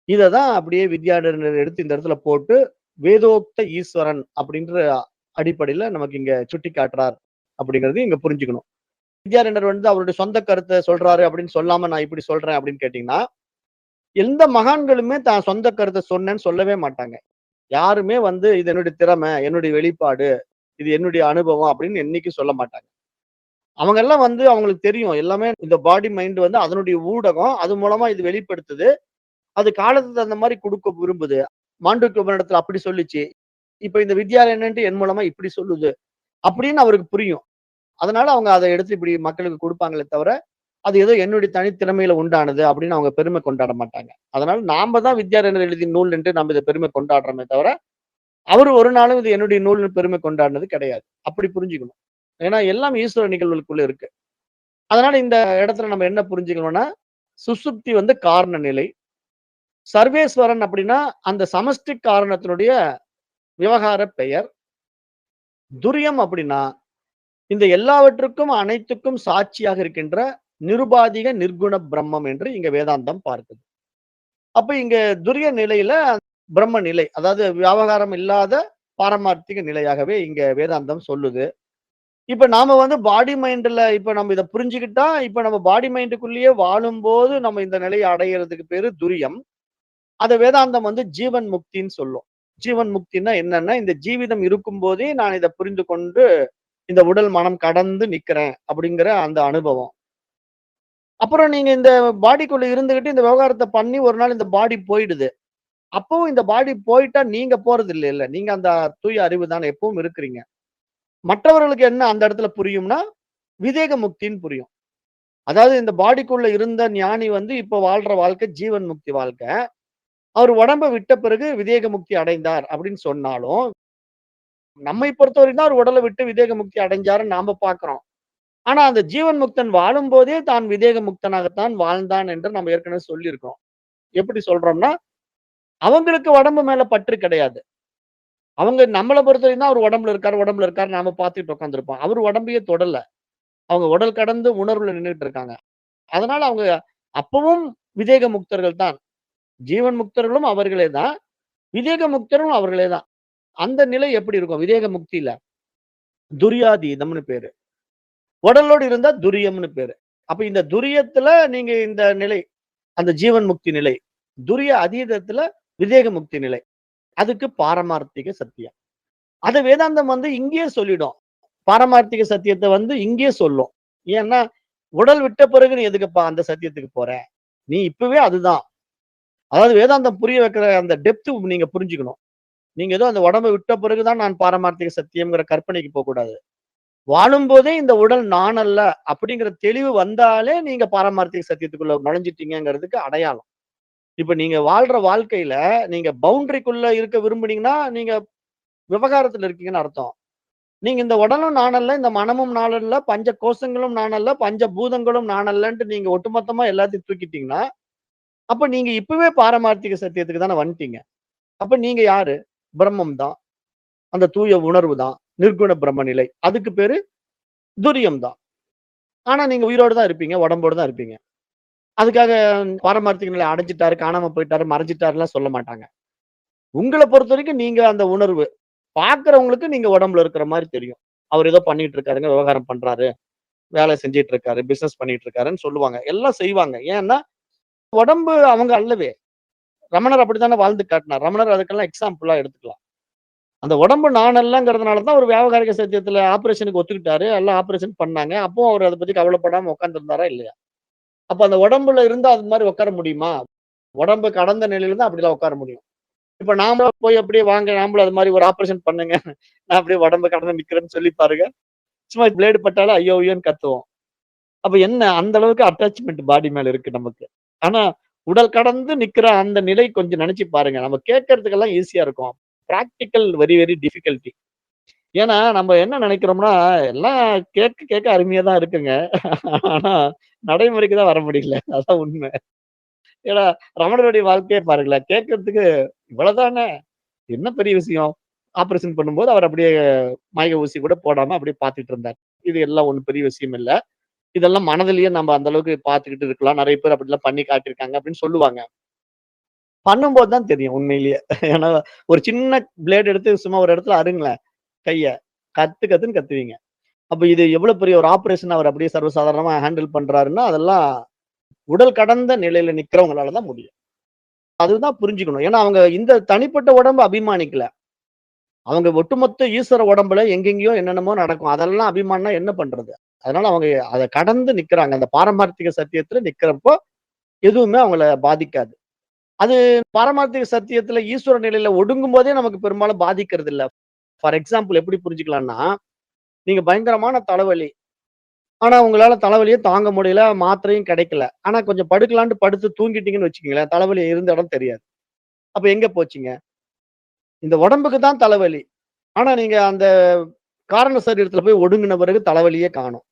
இததான் அப்படியே வித்யாரண்யர் எடுத்து இந்த இடத்துல போட்டு, வேதோக்த ஈஸ்வரன் அப்படின்ற அடிப்படையில நமக்கு இங்க சுட்டி காட்டுறார். அப்படிங்கிறதையும் இங்க புரிஞ்சுக்கணும். வித்யாரண்யர் வந்து அவருடைய சொந்த கருத்த சொல்றாரு அப்படின்னு சொல்லாம நான் இப்படி சொல்றேன் அப்படின்னு கேட்டீங்கன்னா, எந்த மகான்களுமே தான் சொந்த கருத்த சொன்னேன்னு சொல்லவே மாட்டாங்க. யாருமே வந்து இது என்னுடைய திறமை, என்னுடைய வெளிப்பாடு, இது என்னுடைய அனுபவம் அப்படின்னு என்னைக்கும் சொல்ல மாட்டாங்க. அவங்க எல்லாம் அவங்களுக்கு தெரியும். எல்லாமே இந்த பாடி, மைண்ட் அதனுடைய ஊடகம். அது மூலமா இது வெளிப்படுத்துது. அது காலத்துக்கு தகுந்த மாரி குடுக்க விரும்புது. மாண்டூக்கிய உபநிடத்துல அப்படி சொல்லுச்சு. இப்ப இந்த வித்யாரண்யன்ட்டு என் மூலமா இப்படி சொல்லுது. அப்படின்னு அவருக்கு புரியும். அதனால அவங்க அத எடுத்து இப்படி மக்களுக்கு குடுப்பாங்களே தவிர, அது ஏதோ என்னுடைய தனித்திறமையில உண்டானது அப்படின்னு அவங்க பெருமை கொண்டாட மாட்டாங்க. அதனால நாம தான் வித்யாரண்யர் எழுதிய நூல் என்று நம்ம இத பெருமை கொண்டாடுறோமே தவிர, அவரு ஒரு நாளும் இது என்னுடைய நூல்னு பெருமை கொண்டாடினது கிடையாது. அப்படி புரிஞ்சுக்கணும். ஏன்னா எல்லாம் ஈஸ்வர நிகழ்வுகளுக்குள்ள இருக்கு. அதனால இந்த இடத்துல நம்ம என்ன புரிஞ்சுக்கணும்னா, சுசுப்தி காரண நிலை. சர்வேஸ்வரன் அப்படின்னா, அந்த சமஷ்டி காரணத்தினுடைய விவகார பெயர். துரியம் அப்படின்னா, இந்த எல்லாவற்றுக்கும், அனைத்துக்கும் சாட்சியாக இருக்கின்ற நிருபாதிக நிர்குண பிரம்மம் என்று இங்க வேதாந்தம் பார்க்குது. அப்ப இங்க துரிய நிலையில பிரம்ம நிலை, அதாவது வியாவகாரம் இல்லாத பாரமார்த்திக நிலையாகவே இங்க வேதாந்தம் சொல்லுது. இப்ப நாம பாடி மைண்ட்ல இப்ப நம்ம இத புரிஞ்சுக்கிட்டா, இப்ப நம்ம பாடி மைண்டுக்குள்ளேயே வாழும்போது நம்ம இந்த நிலையை அடையறதுக்கு பேரு துரியம். அத வேதாந்தம் ஜீவன் முக்தின்னு சொல்லும். ஜீவன் முக்தின்னா என்னன்னா, இந்த ஜீவிதம் இருக்கும்போதே நான் இத புரிந்து கொண்டு, இந்த உடல், மனம் கடந்து நிக்கிறேன் அப்படிங்கிற அந்த அனுபவம். அப்புறம் நீங்க இந்த பாடிக்குள்ள இருந்துகிட்டு இந்த விவகாரத்த பண்ணி ஒரு நாள் இந்த பாடி போயிடுது. அப்பவும் இந்த பாடி போயிட்டா நீங்க போறது இல்லைல்ல. நீங்க அந்த தூய அறிவு தானே எப்பவும் இருக்கிறீங்க. மற்றவர்களுக்கு என்ன அந்த இடத்துல புரியும்னா, விதேக முக்தின்னு புரியும். அதாவது இந்த பாடிக்குள்ள இருந்த ஞானி இப்ப வாழ்ற வாழ்க்கை ஜீவன் முக்தி வாழ்க்கை. அவர் உடம்ப விட்ட பிறகு விதேக முக்தி அடைந்தார் அப்படின்னு சொன்னாலும், நம்மை பொறுத்தவரைக்கும் தான் அவர் உடலை விட்டு விதேக முக்தி அடைஞ்சாருன்னு நாம பார்க்கிறோம். ஆனா அந்த ஜீவன் முக்தன் வாழும்போதே தான் விதேக முக்தனாகத்தான் வாழ்ந்தான் என்று நம்ம ஏற்கனவே சொல்லியிருக்கோம். எப்படி சொல்றோம்னா, அவங்களுக்கு உடம்பு மேல பற்று கிடையாது. அவங்க நம்மள பொறுத்தவரைக்கும் தான் அவர் உடம்புல இருக்காரு நாம பார்த்துட்டு உட்கார்ந்திருப்போம். அவர் உடம்பையே தொடல. அவங்க உடல் கடந்து உணர்வுல நின்னுட்டு இருக்காங்க. அதனால அவங்க அப்பவும் விதேக முக்தர்கள் தான். ஜீவன் முக்தர்களும் அவர்களே தான். விதேக முக்தரும் அவர்களே தான். அந்த நிலை எப்படி இருக்கும்? விதேக முக்தியில துரியாதீதம்னு பேரு. உடலோடு இருந்தா துரியம்னு பேரு. அப்ப இந்த துரியத்துல நீங்க இந்த நிலை, அந்த ஜீவன் முக்தி நிலை. துரிய அதீதத்துல விதேக முக்தி நிலை. அதுக்கு பாரமார்த்திக சத்தியம். அத வேதாந்தம் இங்கேயே சொல்லிடும். பாரமார்த்திக சத்தியத்த இங்கேயே சொல்லும். ஏன்னா, உடல் விட்ட பிறகு நீ எதுக்குப்பா அந்த சத்தியத்துக்கு போற? நீ இப்பவே அதுதான். அதாவது வேதாந்தம் புரிய வைக்கிற அந்த டெப்த் நீங்க புரிஞ்சுக்கணும். நீங்க ஏதோ அந்த உடம்ப விட்ட பிறகு தான் நான் பாரமார்த்திக சத்தியம்ங்கிற கற்பனைக்கு போகக்கூடாது. வாழும்போதே இந்த உடல் நான் அல்ல அப்படிங்கிற தெளிவு வந்தாலே நீங்க பாரமார்த்திக சத்தியத்துக்குள்ள நுழைஞ்சிட்டீங்கங்கிறதுக்கு அடையாளம். இப்ப நீங்க வாழ்ற வாழ்க்கையில நீங்க பவுண்டரிக்குள்ள இருக்க விரும்புனீங்கன்னா, நீங்க விவகாரத்துல இருக்கீங்கன்னு அர்த்தம். நீங்க இந்த உடலும் நான் அல்ல, இந்த மனமும் நான் அல்ல, பஞ்ச கோஷங்களும் நான் அல்ல, பஞ்ச பூதங்களும் நான் அல்லன்ட்டு நீங்க ஒட்டுமொத்தமா எல்லாத்தையும் தூக்கிட்டீங்கன்னா, அப்ப நீங்க இப்பவே பாரமார்த்திக சத்தியத்துக்கு தானே வந்துட்டீங்க. அப்ப நீங்க யாரு? பிரம்மம் தான். அந்த தூய உணர்வு தான். நிர்குண பிரம்ம நிலை. அதுக்கு பேரு துரியம் தான். ஆனா நீங்க உயிரோட தான் இருப்பீங்க. உடம்போட தான் இருப்பீங்க. அதுக்காக பாரமார்த்திக நிலை அடைஞ்சுட்டாரு, காணாம போயிட்டாரு, மறைஞ்சிட்டாருலாம் சொல்ல மாட்டாங்க. உங்கள பொறுத்தவரைக்கும் நீங்க அந்த உணர்வு. பார்க்கிறவங்களுக்கு நீங்க உடம்புல இருக்கிற மாரி தெரியும். அவர் ஏதோ பண்ணிட்டு இருக்காருங்க, விவகாரம் பண்றாரு, வேலை செஞ்சுட்டு இருக்காரு, பிசினஸ் பண்ணிட்டு இருக்காருன்னு சொல்லுவாங்க. எல்லாம் செய்வாங்க. ஏன்னா, உடம்பு அவங்க அல்லவே. ரமணர் அப்படித்தானே வாழ்ந்து காட்டினார். ரமணர் அதுக்கெல்லாம் எக்ஸாம்பிளா எடுத்துக்கலாம். அந்த உடம்பு நான் அல்லங்கிறதுனால தான் ஒரு வியாவகாரிக சத்தியத்துல ஆப்பரேஷனுக்கு ஒத்துக்கிட்டாரு. எல்லாம் ஆப்பரேஷன் பண்ணாங்க. அப்பவும் அவர் அத பத்தி கவலைப்படாம உட்கார்ந்திருந்தாரா இல்லையா? அப்ப அந்த உடம்புல இருந்தா அது மாரி உட்கார முடியுமா? உடம்பு கடந்த நிலையில தான் அப்படிலாம் உட்கார முடியும். இப்ப நாம போய் அப்படியே வாங்க நாமளும் அது மாரி ஒரு ஆப்பரேஷன் பண்ணுங்க. நான் அப்படியே உடம்பு கடந்து நிக்கிறேன்னு சொல்லி பாருங்க. சும்மா பிளேடு பட்டாலும் ஐயோ! ஐயோன்னு கத்துவோம். அப்ப என்ன அந்த அளவுக்கு அட்டாச்மென்ட் பாடி மேல இருக்கு நமக்கு. ஆனா உடல் கடந்து நிக்கிற அந்த நிலை கொஞ்சம் நெனச்சு பாருங்க. நம்ம கேட்கறதுக்கெல்லாம் ஈஸியா இருக்கும். Practical very very difficulty. ஏன்னா நம்ம என்ன நெனைக்கிறோம்னா, எல்லாம் கேட்க கேட்க அருமையா தான் இருக்குங்க. ஆனா நடைமுறைக்கு தான் வர முடியல. அதான் உண்மை. ஏன்னா ரமணருடைய வாழ்க்கையே பாருங்களேன். கேட்கறதுக்கு இவ்வளவுதானே! என்ன பெரிய விஷயம்? ஆப்பரேஷன் பண்ணும்போது அவர் அப்படியே மயக்க ஊசி கூட போடாம அப்படியே பார்த்துட்டு இருந்தார். இது எல்லாம் ஒண்ணும் பெரிய விஷயம் இல்ல. இதெல்லாம் மனதிலேயே நம்ம அந்த அளவுக்கு பார்த்துக்கிட்டு இருக்கலாம். நெறைய பேர் அப்படிலாம் பண்ணி காட்டியிருக்காங்க அப்படின்னு சொல்லுவாங்க. பண்ணும்போது தான் தெரியும் உண்மையிலேயே. ஏன்னா ஒரு சின்ன பிளேட் எடுத்து சும்மா ஒரு இடத்துல அருங்களேன் கைய. கத்து கத்துன்னு கத்துவீங்க. அப்ப இது எவ்வளவு பெரிய ஒரு ஆப்பரேஷன் அவர் அப்படியே சர்வசாதாரணமா ஹேண்டில் பண்றாருன்னா, அதெல்லாம் உடல் கடந்த நிலையில நிக்கிறவங்களால தான் முடியும். அதுதான் புரிஞ்சுக்கணும். ஏன்னா அவங்க இந்த தனிப்பட்ட உடம்ப அபிமானிக்கல. அவங்க ஒட்டுமொத்த ஈஸ்வர உடம்புல எங்கெங்கேயோ என்னென்னமோ நடக்கும். அதெல்லாம் அபிமானம்னா என்ன பண்றது? அதனால அவங்க அத கடந்து நிக்கிறாங்க. அந்த பாரமார்த்திக சத்தியத்துல நிக்கிறப்போ, எதுவுமே அவங்கள பாதிக்காது. அது பாரமார்த்திக சத்தியத்துல ஈஸ்வர நிலையில ஒடுங்கும்போதே நமக்கு பெரும்பாலும் பாதிக்கிறது இல்ல. ஃபார் எக்ஸாம்பிள் எப்படி புரிஞ்சுக்கலாம்னா, நீங்க பயங்கரமான தலைவலி. ஆனா உங்களால தலைவலிய தாங்க முடியல. மாத்திரையும் கிடைக்கல. ஆனா கொஞ்சம் படுக்கலான்ட்டு படுத்து தூங்கிட்டீங்கன்னு வச்சுக்கங்களேன், தலைவலி இருந்த இடம் தெரியாது. அப்ப எங்க போச்சுங்க? இந்த உடம்புக்கு தான் தலைவலி. ஆனா நீங்க அந்த காரண சரீரத்துல போய் ஒடுங்குன பிறகு தலைவலியே காணோம்.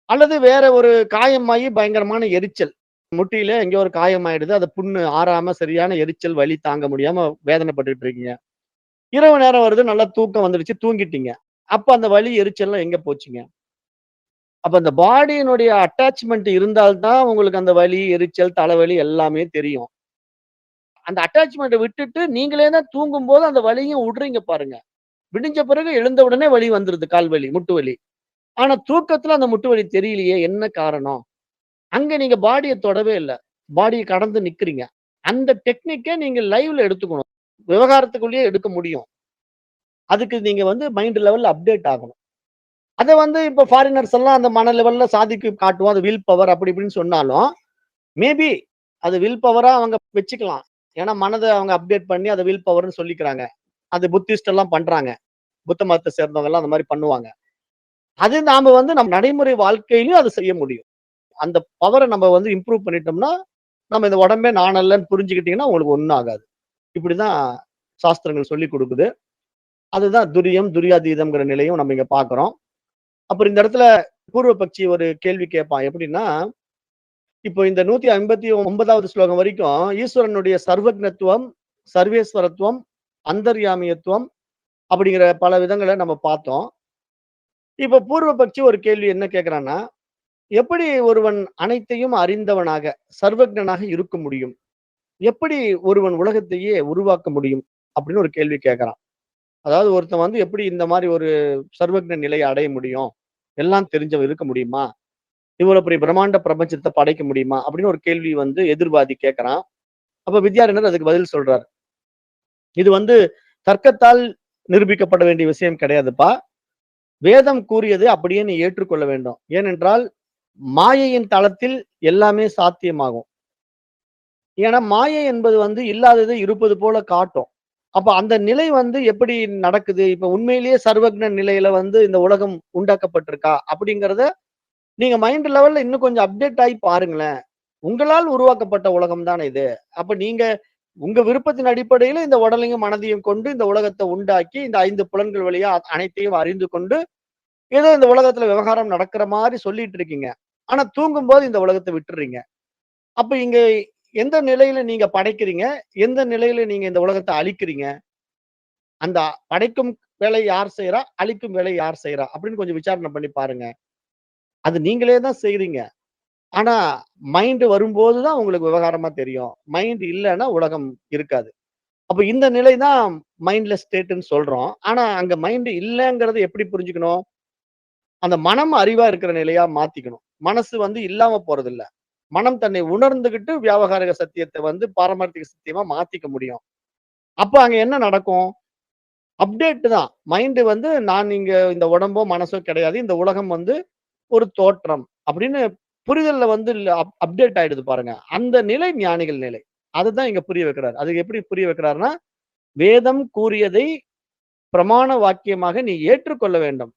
அல்லது வேற ஒரு காயமாயி பயங்கரமான எரிச்சல். முட்டியில எங்கேயோ ஒரு காயமாயிடுது. அது புண்ணு ஆறாம சரியான எரிச்சல், வலி தாங்க முடியாம வேதனைப்பட்டுட்டு இருக்கீங்க. இரவு நேரம் வருது, நல்லா தூக்கம் வந்துடுச்சு, தூங்கிட்டீங்க. அப்ப அந்த வலி, எரிச்சல்லாம் எங்க போச்சுங்க? அப்ப அந்த பாடியினுடைய அட்டாச்மென்ட் இருந்தால் தான் உங்களுக்கு அந்த வலி, எரிச்சல், தலைவலி எல்லாமே தெரியும். அந்த அட்டாச்மென்ட்ட விட்டுட்டு நீங்களே தான் தூங்கும்போது அந்த வலியும் உடுறீங்க பாருங்க. விடிஞ்ச பிறகு எழுந்த உடனே வலி வந்துருது. கால் வலி, முட்டு வலி. ஆனா தூக்கத்துல அந்த முட்டு வலி தெரியலையே! என்ன காரணம்? அங்க நீங்க பாடிய தொடவே இல்ல. பாடிய கடந்து நிக்கிறீங்க. அந்த டெக்னிக்க நீங்க லைவ்ல எடுத்துக்கணும். விவகாரத்துக்குள்ளேயே எடுக்க முடியும். அதுக்கு நீங்க மைண்ட் லெவல்ல அப்டேட் ஆகணும். அத இப்ப ஃபாரினர்ஸ் எல்லாம் அந்த மன லெவல்ல சாதிக்கு காட்டுவோம். அது வில் பவர் அப்படி இப்படின்னு சொன்னாலும், மேபி அது வில் பவரா அவங்க வச்சுக்கலாம். ஏன்னா மனத அவங்க அப்டேட் பண்ணி அத வில் பவர்ன்னு சொல்லிக்கிறாங்க. அது புத்திஸ்ட் எல்லாம் பண்றாங்க. புத்த மதத்த சேர்ந்தவங்க எல்லாம் அந்த மாரி பண்ணுவாங்க. அது நாம நம் நடைமுறை வாழ்க்கையிலயும் அது செய்ய முடியும். அந்த பவர நம்ம இம்ப்ரூவ் பண்ணிட்டோம்னா, நம்ம இந்த உடம்பே நான் அல்லன்னு புரிஞ்சுக்கிட்டீங்கன்னா, உங்களுக்கு ஒண்ணும் ஆகாது. இப்படிதான் சாஸ்திரங்கள் சொல்லிக் குடுக்குது. அதுதான் துரியம், துரியாதீதம்ங்கிற நிலையும் நம்ம இங்க பார்க்கிறோம். அப்புறம் இந்த இடத்துல பூர்வ பக்ஷி ஒரு கேள்வி கேட்பான். எப்படின்னா, இப்போ இந்த 159வது ஸ்லோகம் வரைக்கும் ஈஸ்வரனுடைய சர்வக்ஞத்துவம், சர்வேஸ்வரத்துவம், அந்தர்யாமியத்துவம் அப்படிங்கிற பல விதங்கள நம்ம பார்த்தோம். இப்ப பூர்வ பக்ஷி ஒரு கேள்வி என்ன கேட்கிறான்னா, எப்படி ஒருவன் அனைத்தையும் அறிந்தவனாக, சர்வக்ஞனாக இருக்க முடியும்? எப்படி ஒருவன் உலகத்தையே உருவாக்க முடியும்? அப்படின்னு ஒரு கேள்வி கேட்கிறான். அதாவது ஒருத்தன் எப்படி இந்த மாரி ஒரு சர்வக்ஞ நிலைய அடைய முடியும்? எல்லாம் தெரிஞ்சவன் இருக்க முடியுமா? இவ்வளவு பெரிய பிரம்மாண்ட பிரபஞ்சத்த படைக்க முடியுமா? அப்படின்னு ஒரு கேள்வி எதிர்வாதி கேட்கிறான். அப்ப வித்யாரண்யர் அதுக்கு பதில் சொல்றார். இது தர்க்கத்தால் நிரூபிக்கப்பட வேண்டிய விஷயம் கிடையாதுப்பா. வேதம் கூறியதை அப்படியே நீ ஏற்றுக்கொள்ள வேண்டும். ஏனென்றால், மாயையின் தளத்தில் எல்லாமே சாத்தியமாகும். ஏன்னா, மாயை என்பது இல்லாததை இருப்பது போல காட்டும். அப்ப அந்த நிலை எப்படி நடக்குது? இப்ப உண்மையிலேயே சர்வக்ஞ நிலையில இந்த உலகம் உண்டாக்கப்பட்டிருக்கா? அப்படிங்கிறத நீங்க மைண்ட் லெவல்ல இன்னும் கொஞ்சம் அப்டேட் ஆயி பாருங்களேன். உங்களால் உருவாக்கப்பட்ட உலகம் தானே இது. அப்ப நீங்க உங்க விருப்பத்தின் அடிப்படையில இந்த உடலையும், மனதையும் கொண்டு இந்த உலகத்த உண்டாக்கி, இந்த 5 புலன்கள் வழியா அனைத்தையும் அறிந்து கொண்டு, ஏதோ இந்த உலகத்துல விவகாரம் நடக்கிற மாரி சொல்லிட்டு இருக்கீங்க. ஆனா தூங்கும்போது இந்த உலகத்த விட்டுர்றீங்க. அப்ப இங்க எந்த நிலையில நீங்க படைக்கிறீங்க? எந்த நிலையில நீங்க இந்த உலகத்த அழிக்கிறீங்க? அந்த படைக்கும் வேலை யார் செய்றா? அழிக்கும் வேலை யார் செய்றா? அப்படின்னு கொஞ்சம் விசாரணை பண்ணி பாருங்க. அது நீங்களே தான் செய்றீங்க. ஆனா மைண்ட் வரும்போது தான் உங்களுக்கு விவகாரமா தெரியும். மைண்ட் இல்லன்னா உலகம் இருக்காது. அப்ப இந்த நிலை தான் மைண்ட்லெஸ் ஸ்டேட்ன்னு சொல்றோம். ஆனா அங்க மைண்ட் இல்லங்கிறத எப்படி புரிஞ்சுக்கணும்? அந்த மனம் அறிவா இருக்கிற நிலையா மாத்திக்கணும். மனசு இல்லாம போறதில்ல. மனம் தன்னை உணர்ந்துகிட்டு வியாவகாரிக சத்தியத்த பாரமார்த்திக சத்தியமா மாத்திக்க முடியும். அப்ப அங்க என்ன நடக்கும்? அப்டேட் தான். மைண்ட் நான் இங்க இந்த உடம்போ, மனசோ கிடையாது. இந்த உலகம் ஒரு தோற்றம் அப்படின்னு புரிதல்ல அப்டேட் ஆயிடுது பாருங்க. அந்த நிலை ஞானிகள் நிலை. அதுதான் இங்க புரிய வைக்கிறார். அது எப்படி புரிய வைக்கிறார்ன்னா, வேதம் கூறியதை பிரமாண வாக்கியமாக நீ ஏற்றுக்கொள்ள வேண்டும்.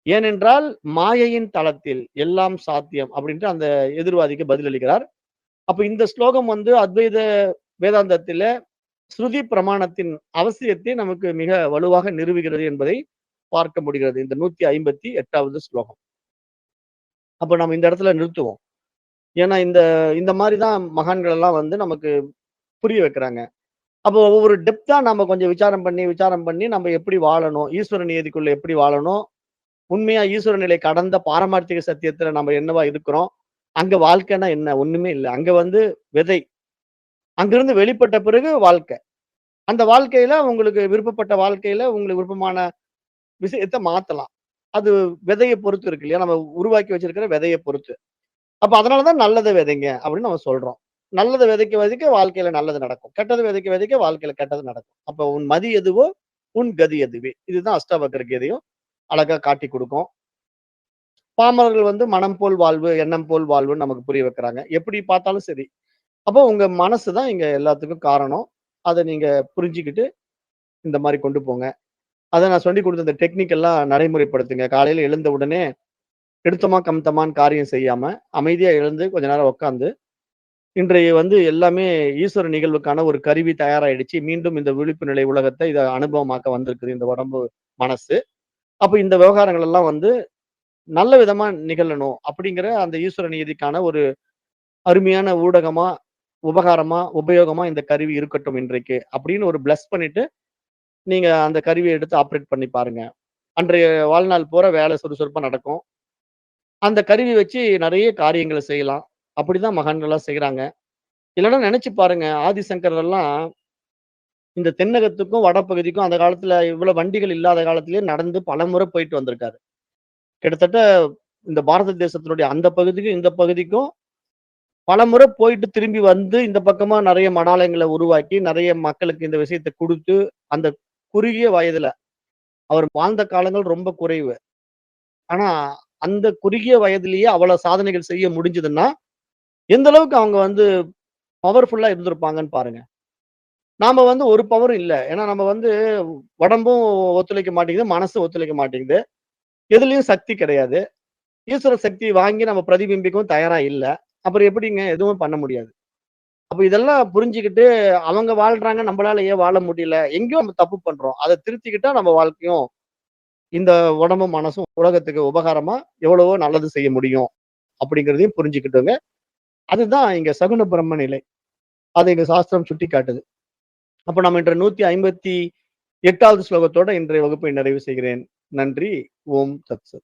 ஏனென்றால் மாயையின் தளத்தில் எல்லாம் சாத்தியம் அப்படின்ட்டு அந்த எதிர்வாதிக்கு பதிலளிக்கிறார். அப்ப இந்த ஸ்லோகம் அத்வைத வேதாந்தத்தில ஸ்ருதி பிரமாணத்தின் அவசியத்தை நமக்கு மிக வலுவாக நிறுவுகிறது என்பதை பார்க்க முடிகிறது. இந்த 158வது ஸ்லோகம். அப்ப நம்ம இந்த இடத்துல நிறுத்துவோம். ஏன்னா இந்த இந்த மாரி தான் மகான்கள் எல்லாம் நமக்கு புரிய வைக்கிறாங்க. அப்போ ஒவ்வொரு டெப்த்தா நம்ம கொஞ்சம் விசாரம் பண்ணி நம்ம எப்படி வாழணும்? ஈஸ்வர நியதிக்குள்ள எப்படி வாழணும்? உண்மையா ஈஸ்வர நிலை கடந்த பாரமார்த்திக சத்தியத்துல நம்ம என்னவா இருக்கிறோம்? அங்க வாழ்க்கைன்னா என்ன? ஒண்ணுமே இல்ல. அங்க விதை. அங்கிருந்து வெளிப்பட்ட பிறகு வாழ்க்கை. அந்த வாழ்க்கையில உங்களுக்கு விருப்பப்பட்ட வாழ்க்கையில உங்களுக்கு விருப்பமான விஷயத்த மாத்தலாம். அது விதைய பொறுத்து இருக்கு இல்லையா? நம்ம உருவாக்கி வச்சிருக்கிற விதைய பொறுத்து. அப்ப அதனால தான் நல்லத விதைங்க அப்படின்னு நம்ம சொல்றோம். நல்லத விதைக்க விதைக்க வாழ்க்கையில நல்லது நடக்கும். கெட்டத விதைக்க விதைக்க வாழ்க்கையில கெட்டது நடக்கும். அப்ப உன் மதி எதுவோ, உன் கதி எதுவே. இதுதான் அஷ்டாவக்ர கீதையும் அழகா காட்டிக் குடுக்கும். பாமரர்கள் வந்து மனம் போல் வாழ்வு, எண்ணம் போல் வாழ்வுன்னு நமக்கு புரிய வைக்கிறாங்க. எப்படி பார்த்தாலும் சரி. அப்போ உங்க மனசு தான் இங்க எல்லாத்துக்கும் காரணம். அத நீங்க புரிஞ்சுக்கிட்டு இந்த மாரி கொண்டு போங்க. அத நான் சொல்லிக் குடுத்த இந்த டெக்னிக் எல்லாம் நடைமுறைப்படுத்துங்க. காலையில எழுந்த உடனே எடுத்தோமா, கமுத்தமான்னு காரியம் செய்யாம, அமைதியா எழுந்து கொஞ்ச நேரம் உட்கார்ந்து, இன்றைய வந்து எல்லாமே ஈஸ்வர நிகழ்வுக்கான ஒரு கருவி தயாராயிடுச்சு. மீண்டும் இந்த விழிப்பு நிலை உலகத்த இத அனுபவமாக்க வந்திருக்குது இந்த உடம்பு, மனசு. அப்ப இந்த விவகாரங்கள் எல்லாம் வந்து நல்ல விதமா நிகழணும். அப்படிங்கிற அந்த ஈஸ்வர நீதிக்கான ஒரு அருமையான ஊடகமா, உபகாரமா, உபயோகமா இந்த கருவி இருக்கட்டும் இன்றைக்கு. அப்படின்னு ஒரு பிளஸ் பண்ணிட்டு, நீங்க அந்த கருவிய எடுத்து ஆப்பரேட் பண்ணி பாருங்க. அன்றைய வாழ்நாள் பூரா வேலை சுறுசுறுப்பா நடக்கும். அந்த கருவி வச்சு நெறைய காரியங்கள செய்யலாம். அப்படிதான் மகான்கள்லாம் செய்றாங்க. இல்லன்னா நெனச்சு பாருங்க, ஆதிசங்கரர் எல்லாம் இந்த தென்னகத்துக்கும், வடபகுதிக்கும் அந்த காலத்துல இவ்வளவு வண்டிகள் இல்லாத காலத்திலேயே நடந்து பலமுறை போயிட்டு வந்திருக்காரு. கிட்டத்தட்ட இந்த பாரத தேசத்தினுடைய அந்த பகுதிக்கும், இந்த பகுதிக்கும் பலமுறை போயிட்டு திரும்பி வந்து, இந்த பக்கமா நெறைய மடாலயங்கள உருவாக்கி, நெறைய மக்களுக்கு இந்த விஷயத்த குடுத்து, அந்த குறுகிய வயதுல அவர் வாழ்ந்த காலங்கள் ரொம்ப குறைவு. ஆனா, அந்த குறுகிய வயதிலேயே அவ்வளவு சாதனைகள் செய்ய முடிஞ்சதுன்னா, எந்த அளவுக்கு அவங்க வந்து பவர்ஃபுல்லா இருந்திருப்பாங்கன்னு பாருங்க. நாம வந்து ஒரு பவரும் இல்ல. ஏன்னா நம்ம வந்து உடம்பும் ஒத்துழைக்க மாட்டேங்குது, மனசும் ஒத்துழைக்க மாட்டேங்குது. எதுலயும் சக்தி கிடையாது. ஈஸ்வர சக்தி வாங்கி நம்ம பிரதிபிம்பிக்கவும் தயாரா இல்ல. அப்புறம் எப்படிங்க எதுவும் பண்ண முடியாது. அப்ப இதெல்லாம் புரிஞ்சுகிட்டு அவங்க வாழ்றாங்க, நம்மளால ஏன் வாழ முடியல? எங்கேயோ நம்ம தப்பு பண்றோம். அத திருத்திக்கிட்டா நம்ம வாழ்க்கையும், இந்த உடம்பும், மனசும் உலகத்துக்கு உபகாரமா எவ்வளவோ நல்லது செய்ய முடியும். அப்படிங்கிறதையும் புரிஞ்சுக்கிட்டோங்க. அதுதான் இங்க சகுன பிரம்ம நிலை. அத எங்க சாஸ்திரம் சுட்டிக்காட்டுது. அப்ப நம்ம இன்று 158வது ஸ்லோகத்தோட இன்றைய வகுப்பை நிறைவு செய்கிறேன். நன்றி. ஓம் தத் சத்.